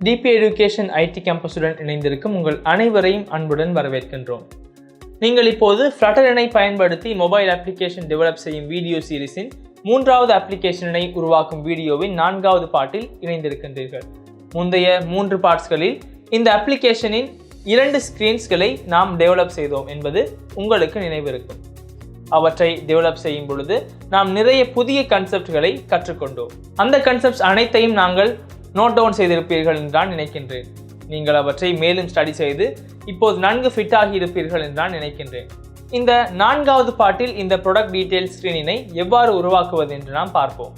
DP education ID கேம்பஸுடன் இணைந்திருக்கும் உங்கள் அனைவரையும் அன்புடன் வரவேற்கின்றோம். நீங்கள் இப்போது ஃப்ளட்டரினை பயன்படுத்தி மொபைல் அப்ளிகேஷன் டெவலப் செய்யும் வீடியோ சீரிஸின் 3வது அப்ளிகேஷனை உருவாக்கும் வீடியோவின் 4வது பாட்டில் இணைந்திருக்கின்றீர்கள். முந்தைய 3 பார்ட்ஸ்களில் இந்த அப்ளிகேஷனின் 2 ஸ்கிரீன்ஸ்களை நாம் டெவலப் செய்தோம் என்பது உங்களுக்கு நினைவிருக்கும். அவற்றை டெவலப் செய்யும் பொழுது நாம் நிறைய புதிய கன்செப்ட்களை கற்றுக்கொண்டோம். அந்த கன்செப்ட்ஸ் அனைத்தையும் நாங்கள் நோட் டவுன் செய்திருப்பீர்கள் என்று நான் நினைக்கின்றேன். நீங்கள் அவற்றை மேலும் ஸ்டடி செய்து இப்போது நன்கு ஃபிட் ஆகி இருப்பீர்கள் என்று நான் நினைக்கின்றேன். இந்த 4வது பாட்டில் இந்த ப்ராடக்ட் டீடைல் ஸ்கிரீனினை எவ்வாறு உருவாக்குவது என்று நாம் பார்ப்போம்.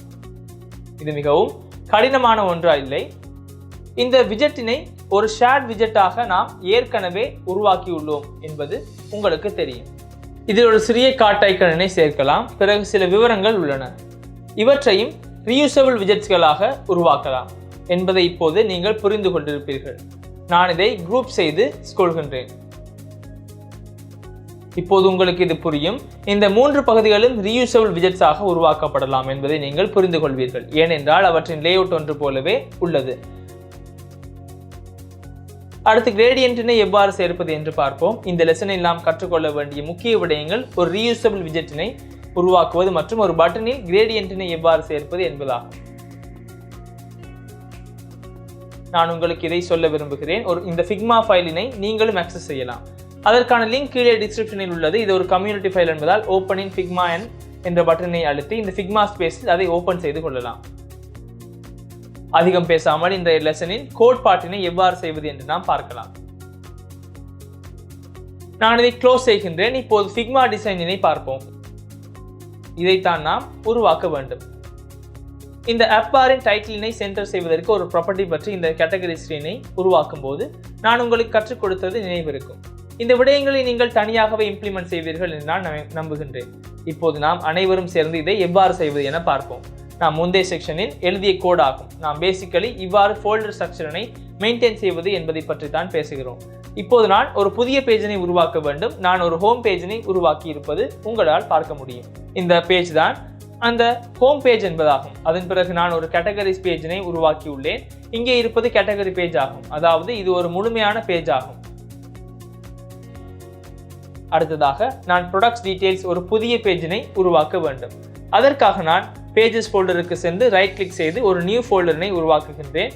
இது மிகவும் கடினமான ஒன்றா இல்லை. இந்த விஜெட்டினை ஒரு ஷேர்ட் விஜெட்டாக நாம் ஏற்கனவே உருவாக்கியுள்ளோம் என்பது உங்களுக்கு தெரியும். இதில் ஒரு சிறிய கார்ட் ஐக்கனை சேர்க்கலாம். பிறகு சில விவரங்கள் உள்ளன. இவற்றையும் ரீயூசபிள் விஜெட்ஸ்களாக உருவாக்கலாம் என்பதை இப்போது நீங்கள் புரிந்து கொண்டிருப்பீர்கள். நான் இதை குரூப் செய்து கொள்கின்றேன். இப்போது உங்களுக்கு இது புரியும். இந்த 3 பகுதிகளும் ரீயூசபிள் விஜெட்ஸாக உருவாக்கப்படலாம் என்பதை நீங்கள் புரிந்து கொள்வீர்கள். ஏனென்றால் அவற்றின் லேஅவுட் ஒன்று போலவே உள்ளது. அடுத்து கிரேடியன்ட்டினை எவ்வாறு சேர்ப்பது என்று பார்ப்போம். இந்த லெசனில் நாம் கற்றுக்கொள்ள வேண்டிய முக்கிய விடயங்கள் ஒரு ரீயூசபிள் விஜெட்டினை உருவாக்குவது மற்றும் ஒரு பட்டனில் கிரேடியன்ட்டினை எவ்வாறு சேர்ப்பது என்பதாகும். நான் உங்களுக்கு இதை சொல்ல விரும்புகிறேன். இந்த ஃபிக்மா ஃபைலினை நீங்களும் ஆக்சஸ் செய்யலாம். அதற்கான லிங்க் கீழே டிஸ்கிரிப்ஷனில் உள்ளது. இது ஒரு கம்யூனிட்டி ஃபைல் என்பதால் ஓப்பன் இன் ஃபிக்மா என்ற பட்டனை அழுத்தி இந்த ஃபிக்மா ஸ்பேஸில் அதை ஓப்பன் செய்து கொள்ளலாம். அதிகம் பேசாமல் இந்த லெசனின் கோட் பார்ட்டினை எவ்வாறு செய்வது என்று நாம் பார்க்கலாம். நான் இதை க்ளோஸ் செய்கின்றேன். இப்போது ஃபிக்மா டிசைனினை பார்ப்போம். இதைத்தான் நாம் உருவாக்க வேண்டும். இந்த ஆப் பாரின் டைட்டிலினை சென்டர் செய்வதற்கு ஒரு ப்ராப்பர்ட்டி பற்றி இந்த கேட்டகரி ஸ்கிரீனை உருவாக்கும் போது நான் உங்களுக்கு கற்றுக் கொடுத்தது நினைவிருக்கும். இந்த விடயங்களை நீங்கள் தனியாகவே இம்ப்ளிமெண்ட் செய்வீர்கள் என்று நான் நம்புகின்றேன். இப்போது நாம் அனைவரும் சேர்ந்து இதை எவ்வாறு செய்வது என பார்ப்போம். நாம் முந்தைய செக்ஷனில் எழுதிய கோட் ஆகும். நாம் பேசிக்கலி இவ்வாறு ஃபோல்டர் ஸ்ட்ரக்சரினை மெயின்டைன் செய்வது என்பதை பற்றி தான் பேசுகிறோம். இப்போது நான் ஒரு புதிய பேஜினை உருவாக்க வேண்டும். நான் ஒரு ஹோம் பேஜினை உருவாக்கி இருப்பது உங்களால் பார்க்க முடியும். இந்த பேஜ் தான் அந்த ஹோம் பேஜ் என்பதாகும். அதன் பிறகு நான் ஒரு கேட்டகரிஸ் பேஜினை உருவாக்கி உள்ளேன். இங்கே இருப்பது கேட்டகரி பேஜ் ஆகும். அதாவது இது ஒரு முழுமையான பேஜ் ஆகும். அடுத்ததாக நான் ப்ராடக்ட்ஸ் டீடைல்ஸ் ஒரு புதிய பேஜினை உருவாக்க வேண்டும். அதற்காக நான் பேஜஸ் ஃபோல்டருக்கு சென்று ரைட் கிளிக் செய்து ஒரு நியூ ஃபோல்டரினை உருவாக்குகின்றேன்.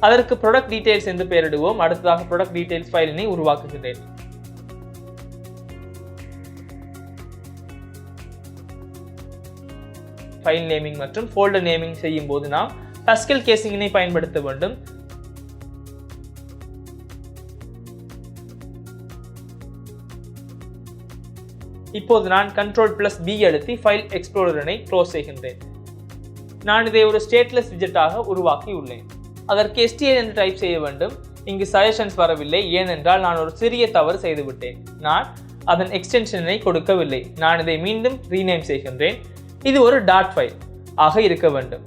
அதற்கு ப்ராடக்ட் டீடைல்ஸ் என்று பெயரிடுவோம். அடுத்ததாக ப்ராடக்ட் டீடைல்ஸ் ஃபைலினை உருவாக்குகின்றேன். ஃபைல் நேமிங் மற்றும் ஃபோல்டர் நேமிங் செய்யும் போது நாம் பஸ்கல் கேசிங்கினை பயன்படுத்த வேண்டும். இப்போது நான் Ctrl+B அழுத்தி ஃபைல் எக்ஸ்ப்ளோரரை க்ளோஸ் செய்கின்றேன். நான் இதை ஒரு ஸ்டேட்லெஸ் விஜெட்டாக உருவாக்கி உள்ளேன். அதற்கு STL என்று டைப் செய்ய வேண்டும். இங்கு சஜஷன்ஸ் வரவில்லை. ஏனென்றால் நான் ஒரு சிறிய தவறு செய்துவிட்டேன். நான் அதன் எக்ஸ்டென்ஷனை கொடுக்கவில்லை. நான் இதை மீண்டும் ரீநேம் செய்கின்றேன். இது ஒரு டாட் ஃபைல் ஆக இருக்க வேண்டும்.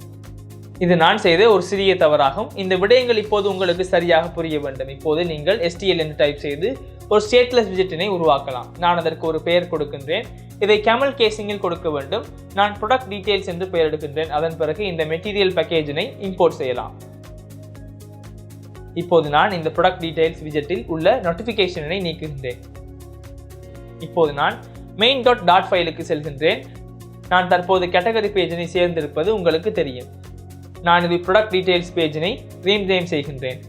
இது நான் செய்த ஒரு சிறிய தவறாகும். இந்த விடயங்கள் இப்போது உங்களுக்கு சரியாக புரிய வேண்டும். இப்போது நீங்கள் STL என்று டைப் செய்து ஒரு ஸ்டேட்லெஸ் விஜெட்டினை உருவாக்கலாம். நான் அதற்கு ஒரு பெயர் கொடுக்கின்றேன். இதை கேமல் கேசிங்கில் கொடுக்க வேண்டும். நான் ப்ராடக்ட் டீடைல்ஸ் என்று பெயரெடுக்கின்றேன். அதன் பிறகு இந்த மெட்டீரியல் பேக்கேஜினை இம்போர்ட் செய்யலாம். இப்போது நான் இந்த ப்ராடக்ட் டீடைல்ஸ் விஜெட்டில் உள்ள நோட்டிஃபிகேஷனை நீக்குகின்றேன். இப்போது நான் main.dot ஃபைலுக்கு செல்கின்றேன். நான் தற்போது கேட்டகரி பேஜினை சேர்ந்திருப்பது உங்களுக்கு தெரியும். நான் இது ப்ராடக்ட் டீடைல்ஸ் பேஜினை ரீநேம் செய்கின்றேன்.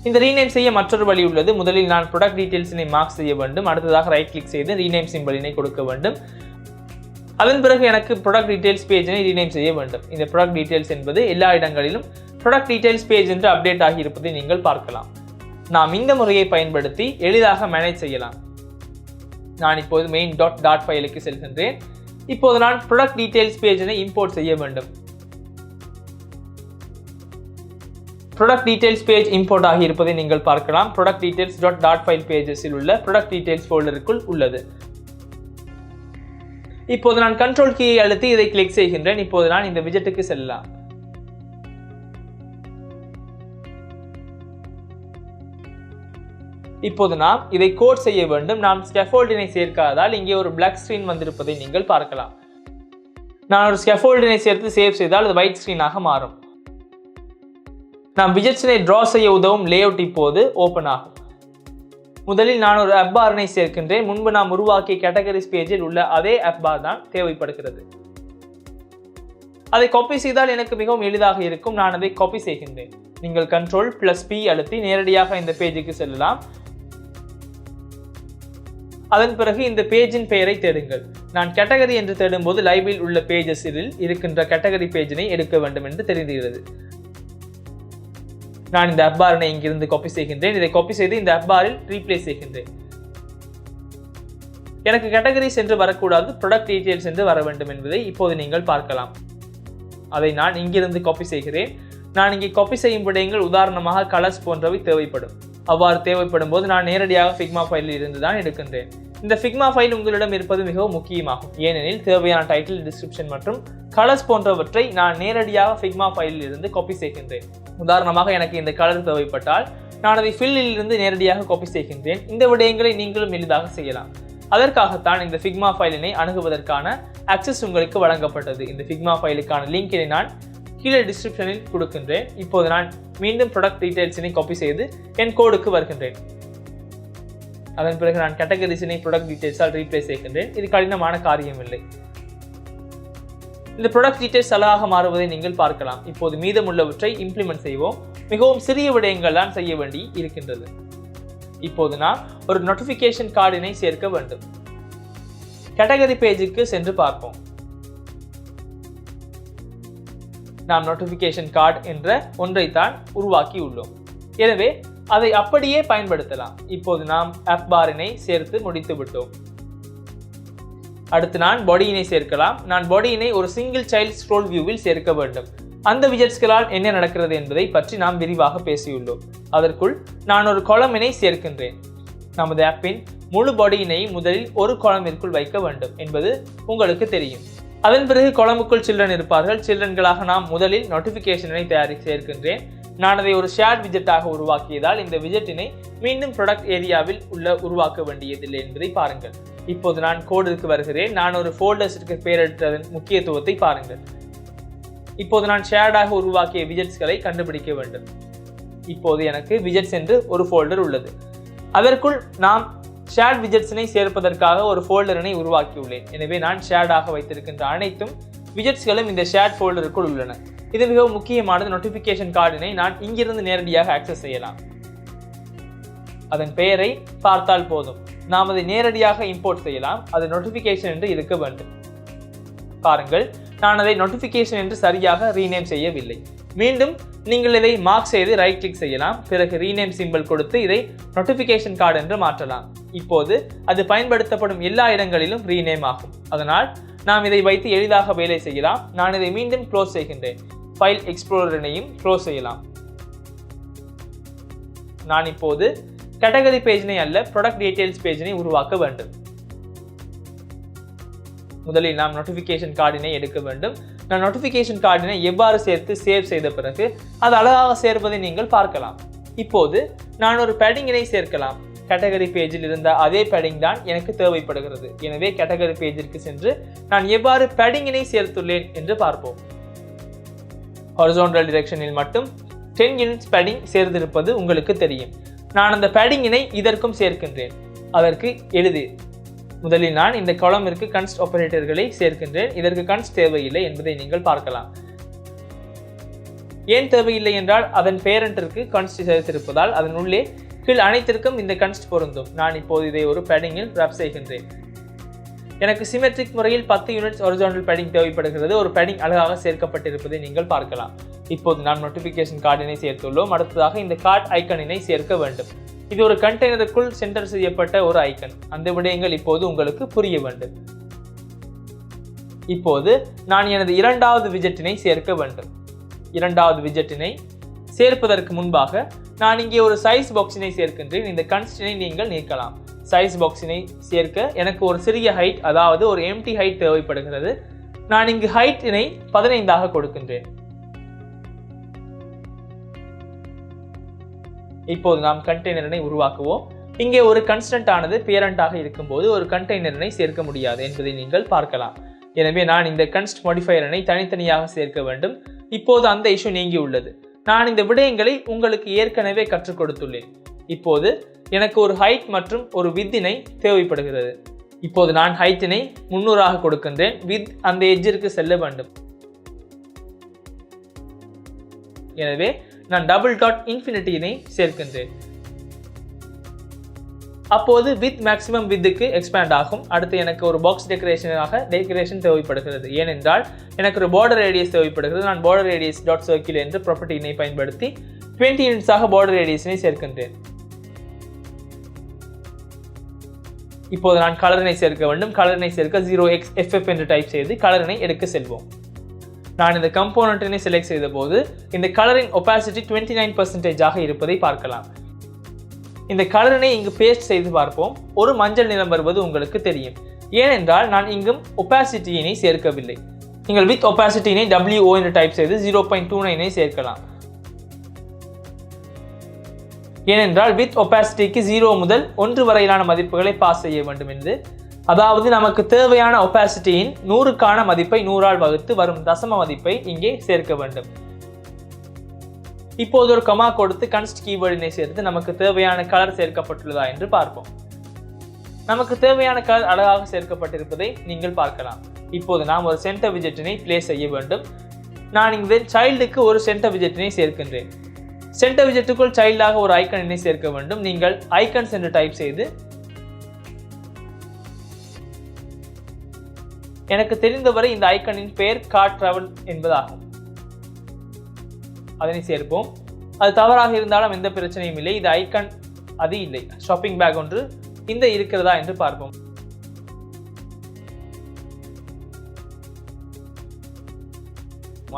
இந்த ரீநேம் செய்ய மற்றொரு வழி உள்ளது. முதலில் நான் ப்ராடக்ட் டீடைல்ஸினை மார்க் செய்ய வேண்டும். அடுத்ததாக ரைட் கிளிக் செய்து ரீநேம் சிம்பலினை கொடுக்க வேண்டும். அதன் பிறகு எனக்கு ப்ராடக்ட் டீடைல்ஸ் பேஜினை ரீநேம் செய்ய வேண்டும். இந்த ப்ராடக்ட் டீடைல்ஸ் என்பது எல்லா இடங்களிலும் ப்ராடக்ட் டீடைல்ஸ் பேஜ் என்று அப்டேட் ஆகி இருப்பதை நீங்கள் பார்க்கலாம். நாம் இந்த முறையை பயன்படுத்தி எளிதாக மேனேஜ் செய்யலாம். நான் இப்போது main.dot ஃபைலுக்கு செல்கின்றேன். இப்போது நான் ப்ராடக்ட் டீடைல்ஸ் பேஜினை இம்போர்ட் செய்ய வேண்டும். ப்ராடக்ட் டீடைல்ஸ் பேஜ் இம்போர்ட் ஆகி இருப்பதை நீங்கள் பார்க்கலாம். ப்ராடக்ட் டீடைல்ஸ் டாட் ஃபைல் பேஜஸில் உள்ள ப்ராடக்ட் டீடைல்ஸ் ஃபோல்டருக்குள் உள்ளது. இப்போது நான் கண்ட்ரோல் கீயை அழுத்தி இதை கிளிக் செய்கின்றேன். இப்போது நான் இந்த விஜெட்டுக்கு செல்லலாம். இப்போது நாம் இதை கோட் செய்ய வேண்டும். நாம் ஸ்கேஃபோல்டினை சேர்க்காததால் இங்கே ஒரு பிளாக் ஸ்கிரீன் வந்திருப்பதை நீங்கள் பார்க்கலாம். நான் ஒரு ஸ்கேஃபோல்டினை சேர்த்து சேவ் செய்தால் அது ஒயிட் ஸ்கிரீனாக மாறும். நாம் widgetsனை draw செய்ய உதவும் லேஅவுட் இப்போது ஓபன் ஆகும். முதலில் நான் ஒரு app barனை சேர்க்கின்றேன். முன்பு நாம் உருவாக்கிய கேட்டகரிஸ் பேஜில் உள்ள அதே app bar தான் தேவைப்படுகிறது. அதை காப்பி செய்தால் எனக்கு மிகவும் எளிதாக இருக்கும். நான் அதை காப்பி செய்கின்றேன். நீங்கள் Ctrl+P அழுத்தி நேரடியாக இந்த பேஜுக்கு செல்லலாம். அதன் பிறகு இந்த பேஜின் பெயரை தேடுங்கள். நான் கேட்டகரி என்று தேடும்போது லைவில் உள்ள பேஜஸில் இருக்கின்ற கேட்டகரி பேஜினை எடுக்க வேண்டும் என்று தெரிகிறது. நான் இந்த app barனை இங்கிருந்து காப்பி செய்கின்றேன். இதை காப்பி செய்து இந்த app barல் ரீப்ளேஸ் செய்கின்றேன். எனக்கு கேட்டகரிஸ் என்று வரக்கூடாது, ப்ராடக்ட் டீடைல்ஸ் என்று வர வேண்டும் என்பதை இப்போது நீங்கள் பார்க்கலாம். அதை நான் இங்கிருந்து காப்பி செய்கிறேன். நான் இங்கே காப்பி செய்யும் விடயங்கள் உதாரணமாக கலர்ஸ் போன்றவை தேவைப்படும். அவ்வாறு தேவைப்படும் போது நான் நேரடியாக ஃபிக்மா ஃபைலில் இருந்து தான் எடுக்கின்றேன். இந்த ஃபிக்மா ஃபைல் உங்களிடம் இருப்பது மிகவும் முக்கியமாகும். ஏனெனில் தேவையான டைட்டில், டிஸ்கிரிப்ஷன் மற்றும் கலர்ஸ் போன்றவற்றை நான் நேரடியாக ஃபிக்மா ஃபைலில் இருந்து காப்பி செய்கின்றேன். உதாரணமாக எனக்கு இந்த கலர் தேவைப்பட்டால் நான் அதை ஃபில்லில் இருந்து நேரடியாக காப்பி செய்கின்றேன். இந்த விடயங்களை நீங்களும் எளிதாக செய்யலாம். அதற்காகத்தான் இந்த ஃபிக்மா ஃபைலினை அணுகுவதற்கான ஆக்சஸ் உங்களுக்கு வழங்கப்பட்டது. இந்த ஃபிக்மா ஃபைலுக்கான லிங்கினை நான் கீழே டிஸ்கிரிப்ஷனில் கொடுக்கின்றேன். இப்போது நான் மீண்டும் ப்ராடக்ட் டீடைல்ஸினை காப்பி செய்து என் கோடுக்கு வருகின்றேன். அதன் பிறகு நான் கேட்டகரிஸினை ப்ராடக்ட் டீடைல்ஸால் ரீப்ளேஸ் செய்கின்றேன். இது கடினமான காரியம் இல்லை. இந்த ப்ராடக்ட் டீடைல்ஸ் அழகாக மாறுவதை நீங்கள் பார்க்கலாம். இப்போது மீதமுள்ளவற்றை இம்ப்ளிமெண்ட் செய்வோம். மிகவும் சிறிய விடயங்கள் தான் செய்ய வேண்டி இருக்கின்றது. இப்போது நான் ஒரு நோட்டிஃபிகேஷன் கார்டினை சேர்க்க வேண்டும். கேட்டகரி பேஜுக்கு சென்று பார்ப்போம். நாம் நோட்டிஃபிகேஷன் கார்டு என்ற ஒன்றைத்தான் உருவாக்கி உள்ளோம். எனவே அதை அப்படியே பயன்படுத்தலாம். இப்போது நாம் app barனை சேர்த்து முடித்து விட்டோம். அடுத்து நான் பாடியினை சேர்க்கலாம். நான் பாடியினை ஒரு சிங்கிள் சைல்ட் ஸ்க்ரோல் வியூவில் சேர்க்க வேண்டும். அந்த விஜெட்ஸ்களால் என்ன நடக்கிறது என்பதை பற்றி நாம் விரிவாக பேசியுள்ளோம். அதற்குள் நான் ஒரு காலமினை சேர்க்கின்றேன். நமது ஆப்பின் முழு பாடியினை முதலில் ஒரு காலமிற்குள் வைக்க வேண்டும் என்பது உங்களுக்கு தெரியும். அதன் பிறகு காலமுக்குள் சில்ட்ரன் இருப்பார்கள். சில்ட்ரன்களாக நாம் முதலில் நோட்டிஃபிகேஷனை சேர்க்கின்றேன். நான் அதை ஒரு ஷேர்ட் விஜெட்டாக உருவாக்கியதால் இந்த விஜெட்டினை மீண்டும் ப்ராடக்ட் ஏரியாவில் உருவாக்க வேண்டியதில்லை என்பதை பாருங்கள். இப்போது நான் கோடிற்கு வருகிறேன். நான் ஒரு ஃபோல்டர்ஸிற்கு பெயரிட்டதன் முக்கியத்துவத்தை பாருங்கள். இப்போது நான் ஷேர்டாக உருவாக்கிய விஜெட்ஸ்களை கண்டுபிடிக்க வேண்டும். இப்போது எனக்கு விஜெட்ஸ் என்று ஒரு ஃபோல்டர் உள்ளது. அதற்குள் நாம் ஷேர்ட் விஜெட்ஸினை சேர்ப்பதற்காக ஒரு ஃபோல்டரினை உருவாக்கியுள்ளேன். எனவே நான் ஷேர்டாக வைத்திருக்கின்ற அனைத்தும் விஜெட்ஸ்களும் இந்த ஷேர்ட் ஃபோல்டருக்குள் உள்ளன. இது மிகவும் முக்கியமானது. நோட்டிஃபிகேஷன் கார்டினை நான் இங்கிருந்து நேரடியாக ஆக்சஸ் செய்யலாம். அதன் பெயரை பார்த்தால் போதும். நாம் அதை நேரடியாக இம்போர்ட் செய்யலாம். அது நோட்டிஃபிகேஷன் என்று இருக்க வேண்டும். பாருங்கள், நான் அதை நோட்டிஃபிகேஷன் என்று சரியாக ரீநேம் செய்யவில்லை. மீண்டும் நீங்கள் இதை மார்க் செய்து ரைட் கிளிக் செய்யலாம். பிறகு ரீநேம் சிம்பிள் கொடுத்து இதை நோட்டிஃபிகேஷன் கார்டு என்று மாற்றலாம். இப்போது அது பயன்படுத்தப்படும் எல்லா இடங்களிலும் ரீநேம் ஆகும். அதனால் நாம் இதை வைத்து எளிதாக வேலை செய்யலாம். நான் இதை மீண்டும் க்ளோஸ் செய்கின்றேன். ஃபைல் எக்ஸ்ப்ளோரரையும் க்ளோஸ் செய்யலாம். நான் இப்போது கேட்டகரி பேஜினை அல்ல, ப்ராடக்ட் டீடைல்ஸ் பேஜினை உருவாக்க வேண்டும். முதலில் நாம் நோட்டிஃபிகேஷன் கார்டினை எடுக்க வேண்டும். நான் நோட்டிஃபிகேஷன் கார்டினை எவ்வாறு சேர்த்து சேவ் செய்த பிறகு அது அழகாக சேர்ப்பதை நீங்கள் பார்க்கலாம். இப்போது நான் ஒரு பேடிங்கினை சேர்க்கலாம். கேட்டகரி பேஜில் இருந்த அதே பேடிங் தான் எனக்கு தேவைப்படுகிறது. எனவே கேட்டகரி பேஜிற்கு சென்று நான் எவ்வாறு பேடிங்கினை சேர்த்துள்ளேன் என்று பார்ப்போம். ஹாரிசான்டல் டிரெக்ஷனில் மட்டும் 10 யூனிட்ஸ் பேடிங் சேர்ந்திருப்பது உங்களுக்கு தெரியும். நான் அந்த பேடிங்கினை இதற்கும் சேர்க்கின்றேன். அதற்கு எழுது. முதலில் நான் இந்த காலமிற்கு கன்ஸ்ட் ஆபரேட்டர்களை சேர்க்கின்றேன். இதற்கு கன்ஸ்ட் தேவையில்லை என்பதை நீங்கள் பார்க்கலாம். ஏன் தேவையில்லை என்றால் அதன் பேரண்டிற்கு கன்ஸ்ட் சேர்த்திருப்பதால் அதன் உள்ளே கீழ் அனைத்திற்கும் இந்த கன்ஸ்ட் பொருந்தும். நான் இப்போது இதை ஒரு பேடிங்கில் ராப் செய்கின்றேன். எனக்கு சிமெட்ரிக் முறையில் 10 யூனிட்ஸ் ஹாரிசான்டல் பேடிங் தேவைப்படுகிறது. ஒரு பேடிங் அழகாக சேர்க்கப்பட்டிருப்பதை நீங்கள் பார்க்கலாம். இப்போது நாம் நோட்டிஃபிகேஷன் கார்டினை சேர்த்துள்ளோம். அடுத்ததாக இந்த கார்டு ஐக்கனினை சேர்க்க வேண்டும். இது ஒரு கண்டெய்னருக்குள் சென்டர் செய்யப்பட்ட ஒரு ஐக்கன். அந்த விடயங்கள் இப்போது உங்களுக்கு புரிய வேண்டும். இப்போது நான் எனது இரண்டாவது விஜெட்டினை சேர்க்க வேண்டும். இரண்டாவது விஜெட்டினை சேர்ப்பதற்கு முன்பாக நான் இங்கே ஒரு சைஸ் பாக்ஸினை சேர்க்கின்றேன். இந்த கன்ஸ்டினை நீங்கள் நீக்கலாம். சைஸ் பாக்ஸினை சேர்க்க எனக்கு ஒரு சிறிய ஹைட், அதாவது ஒரு எம்டி ஹைட் தேவைப்படுகிறது. நான் இங்கு ஹைட்டினை 15 கொடுக்கின்றேன். இப்போது நாம் கண்டெய்னரினை உருவாக்குவோம். இங்கே ஒரு கன்ஸ்டன்ட் ஆனது பேரண்டாக இருக்கும்போது ஒரு கண்டெய்னரினை சேர்க்க முடியாது என்பதை நீங்கள் பார்க்கலாம். எனவே நான் இந்த கன்ஸ்ட் மாடிஃபையரினை தனித்தனியாக சேர்க்க வேண்டும். இப்போது அந்த இஷ்யூ நீங்கி உள்ளது. நான் இந்த விடயங்களை உங்களுக்கு ஏற்கனவே கற்றுக் கொடுத்துள்ளேன். இப்போது எனக்கு ஒரு ஹைட் மற்றும் ஒரு வித்தினை தேவைப்படுகிறது. இப்போது நான் ஹைட்டினை 300 கொடுக்கின்றேன். வித் அந்த எட்ஜிற்கு செல்ல வேண்டும். எனவே நான் டபுள் டாட் இன்ஃபினிட்டியினை சேர்க்கின்றேன். அப்போது வித் மேக்ஸிமம் வித்துக்கு எக்ஸ்பேண்ட் ஆகும். அடுத்து எனக்கு ஒரு பாக்ஸ் டெக்கரேஷன் தேவைப்படுகிறது. ஏனென்றால் எனக்கு ஒரு border radius தேவைப்படுகிறது. நான் border radius டாட் சர்க்கிள் என்ற ப்ராப்பர்ட்டியினை பயன்படுத்தி 20 யூனிட்ஸாக border radiusனை சேர்க்கின்றேன். இப்போது நான் கலரினை சேர்க்க வேண்டும். கலரினை சேர்க்க 0xFF என்று டைப் செய்து கலரினை எடுக்க செல்வோம். நான் இந்த கம்போனன்ட்டினை செலக்ட் செய்த போது இந்த கலரின் ஒபாசிட்டி 29% இருப்பதை பார்க்கலாம். இந்த கலரினை இங்கு பேஸ்ட் செய்து பார்ப்போம். ஒரு மஞ்சள் நிறம் வருவது உங்களுக்கு தெரியும். ஏனென்றால் நான் இங்கும் ஒபாசிட்டியினை சேர்க்கவில்லை. நீங்கள் வித் ஒபாசிட்டியினை WO என்று டைப் செய்து 0.29 சேர்க்கலாம். ஏனென்றால் வித் ஒபாசிட்டிக்கு 0 முதல் 1 வரையிலான மதிப்புகளை பாஸ் செய்ய வேண்டும் என்று. அதாவது நமக்கு தேவையான ஒபாசிட்டியின் 100க்கான மதிப்பை 100ஆல் வகுத்து வரும் தசம மதிப்பை இங்கே சேர்க்க வேண்டும். இப்போது ஒரு கமா கொடுத்து கன்ஸ்ட் கீவேர்டினை சேர்த்து நமக்கு தேவையான கலர் சேர்க்கப்பட்டுள்ளதா என்று பார்ப்போம். நமக்கு தேவையான கலர் அழகாக சேர்க்கப்பட்டிருப்பதை நீங்கள் பார்க்கலாம். இப்போது நாம் ஒரு சென்டர் விஜெட்டினை பிளே செய்ய வேண்டும். நான் இங்கே சைல்டுக்கு ஒரு சென்டர் விஜெட்டினை சேர்க்கின்றேன். சென்டர் விஜெட்டுக்குள் சைல்டாக ஒரு ஐக்கனை சேர்க்க வேண்டும். நீங்கள் ஐக்கன்ஸ் என்று டைப் செய்து எனக்கு தெரிந்தவரை இந்த ஐக்கனின் பெயர் கார்ட் டிராவல் என்பதாகும். அதனை சேர்ப்போம். அது தவறாக இருந்தாலும் எந்த பிரச்சனையும் இல்லை. இது ஐக்கன் அது இல்லை. ஷாப்பிங் பேக் ஒன்று இந்த இருக்கிறதா என்று பார்ப்போம்.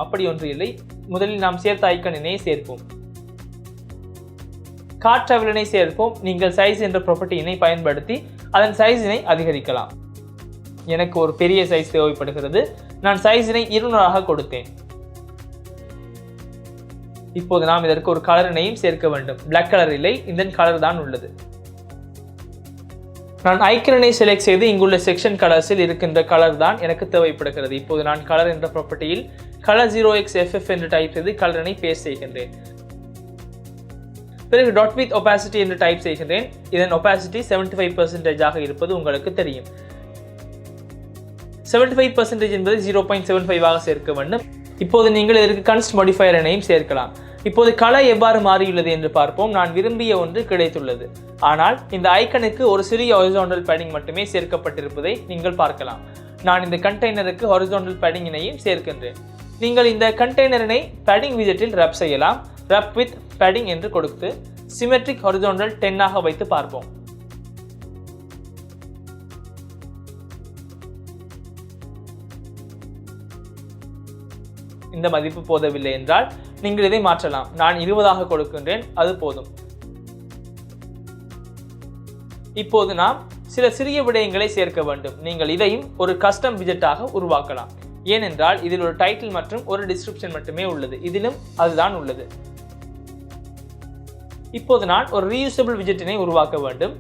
அப்படி ஒன்று இல்லை. முதலில் நாம் சேர்த்த ஐக்கனினை சேர்ப்போம். கார்ட் டிராவலினை சேர்ப்போம். நீங்கள் சைஸ் என்ற ப்ராப்பர்ட்டியினை பயன்படுத்தி அதன் சைஸினை அதிகரிக்கலாம். எனக்கு ஒரு பெரிய சைஸ் தேவைப்படுகிறது. நான் சைஸினை 200 கொடுத்தேன். இப்போது நாம் இதற்கு ஒரு கலரினையும் சேர்க்க வேண்டும். பிளாக் கலர் இல்லை, இந்த கலர் தான் உள்ளது. நான் ஐக்கனை செலக்ட் செய்து இங்குள்ள செக்ஷன் கலர்ஸில் இருக்கின்ற கலர் தான் எனக்கு தேவைப்படுகிறது. இப்போது நான் கலர் என்ற ப்ராப்பர்ட்டியில் கலர் 0xFF என்று டைப் செய்து கலரினை பேஸ்ட் செய்கின்றேன். பிறகு டாட் வித் ஒபாசிட்டி என்று டைப் செய்கின்றேன். இதன் ஒபாசிட்டி 75% இருப்பது உங்களுக்கு தெரியும். 75% என்பது 0.75 சேர்க்க வேண்டும். இப்போது நீங்கள் இதற்கு கன்ஸ்ட் மாடிஃபையரையும் சேர்க்கலாம். இப்போது கலர் எவ்வாறு மாறியுள்ளது என்று பார்ப்போம். நான் விரும்பிய ஒன்று கிடைத்துள்ளது. ஆனால் இந்த ஐக்கனுக்கு ஒரு சிறிய ஹாரிசான்டல் பேடிங் மட்டுமே சேர்க்கப்பட்டிருப்பதை நீங்கள் பார்க்கலாம். நான் இந்த கண்டெய்னருக்கு ஹாரிசான்டல் பேடிங்கினையும் சேர்க்கின்றேன். நீங்கள் இந்த கண்டெய்னரினை பேடிங் விஜெட்டில் ரப் செய்யலாம். ரப் வித் பேடிங் என்று கொடுத்து சிமெட்ரிக் ஹாரிசான்டல் 10 வைத்து பார்ப்போம். இந்த மதிப்பு போதவில்லை என்றால் நீங்கள் இதை மாற்றலாம். நான் 20 கொடுக்கின்றேன். அது போதும். இப்போது நாம் சில சிறிய விடயங்களை சேர்க்க வேண்டும். நீங்கள் இதையும் ஒரு கஸ்டம் விஜெட்டாக உருவாக்கலாம். ஏனென்றால் இதில் ஒரு டைட்டில் மற்றும் ஒரு டிஸ்கிரிப்ஷன் மட்டுமே உள்ளது. இதிலும் அதுதான் உள்ளது. இப்போது நான் ஒரு ரீயூசபிள் விஜெட்டினை உருவாக்க வேண்டும்.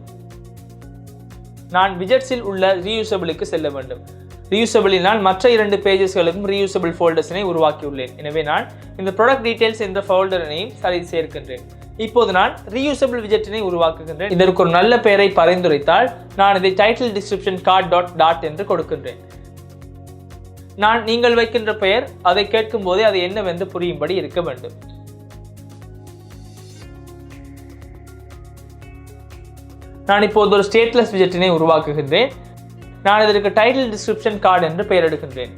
நான் விஜெட்ஸில் உள்ள ரீயூசபிளுக்கு செல்ல வேண்டும். ரீயூசபிளில் நான் மற்ற 2 பேஜஸ்களுக்கும் ரீயூசபிள் ஃபோல்டர்ஸினை உருவாக்கியுள்ளேன். எனவே நான் இந்த ப்ராடக்ட் டீடைல்ஸ் என்ற ஃபோல்டரினையும் சேர்க்கின்றேன். இப்போது நான் ரீயூசபிள் விஜெட்டினை உருவாக்குகின்றேன். இதற்கு ஒரு நல்ல பெயரை பரிந்துரைத்தால் நான் இதை டைட்டில் டிஸ்கிரிப்ஷன் கார்ட் டாட் என்று கொடுக்கின்றேன். நான் நீங்கள் வைக்கின்ற பெயர் அதை கேட்கும் போதே அது என்னவென்று புரியும்படி இருக்க வேண்டும். நான் இப்போது ஒரு ஸ்டேட்லெஸ் விஜெட்டினை உருவாக்குகின்றேன். நான் இதற்கு டைட்டில் டிஸ்கிரிப்ஷன் கார்டு என்று பெயர் எடுக்கின்றேன்.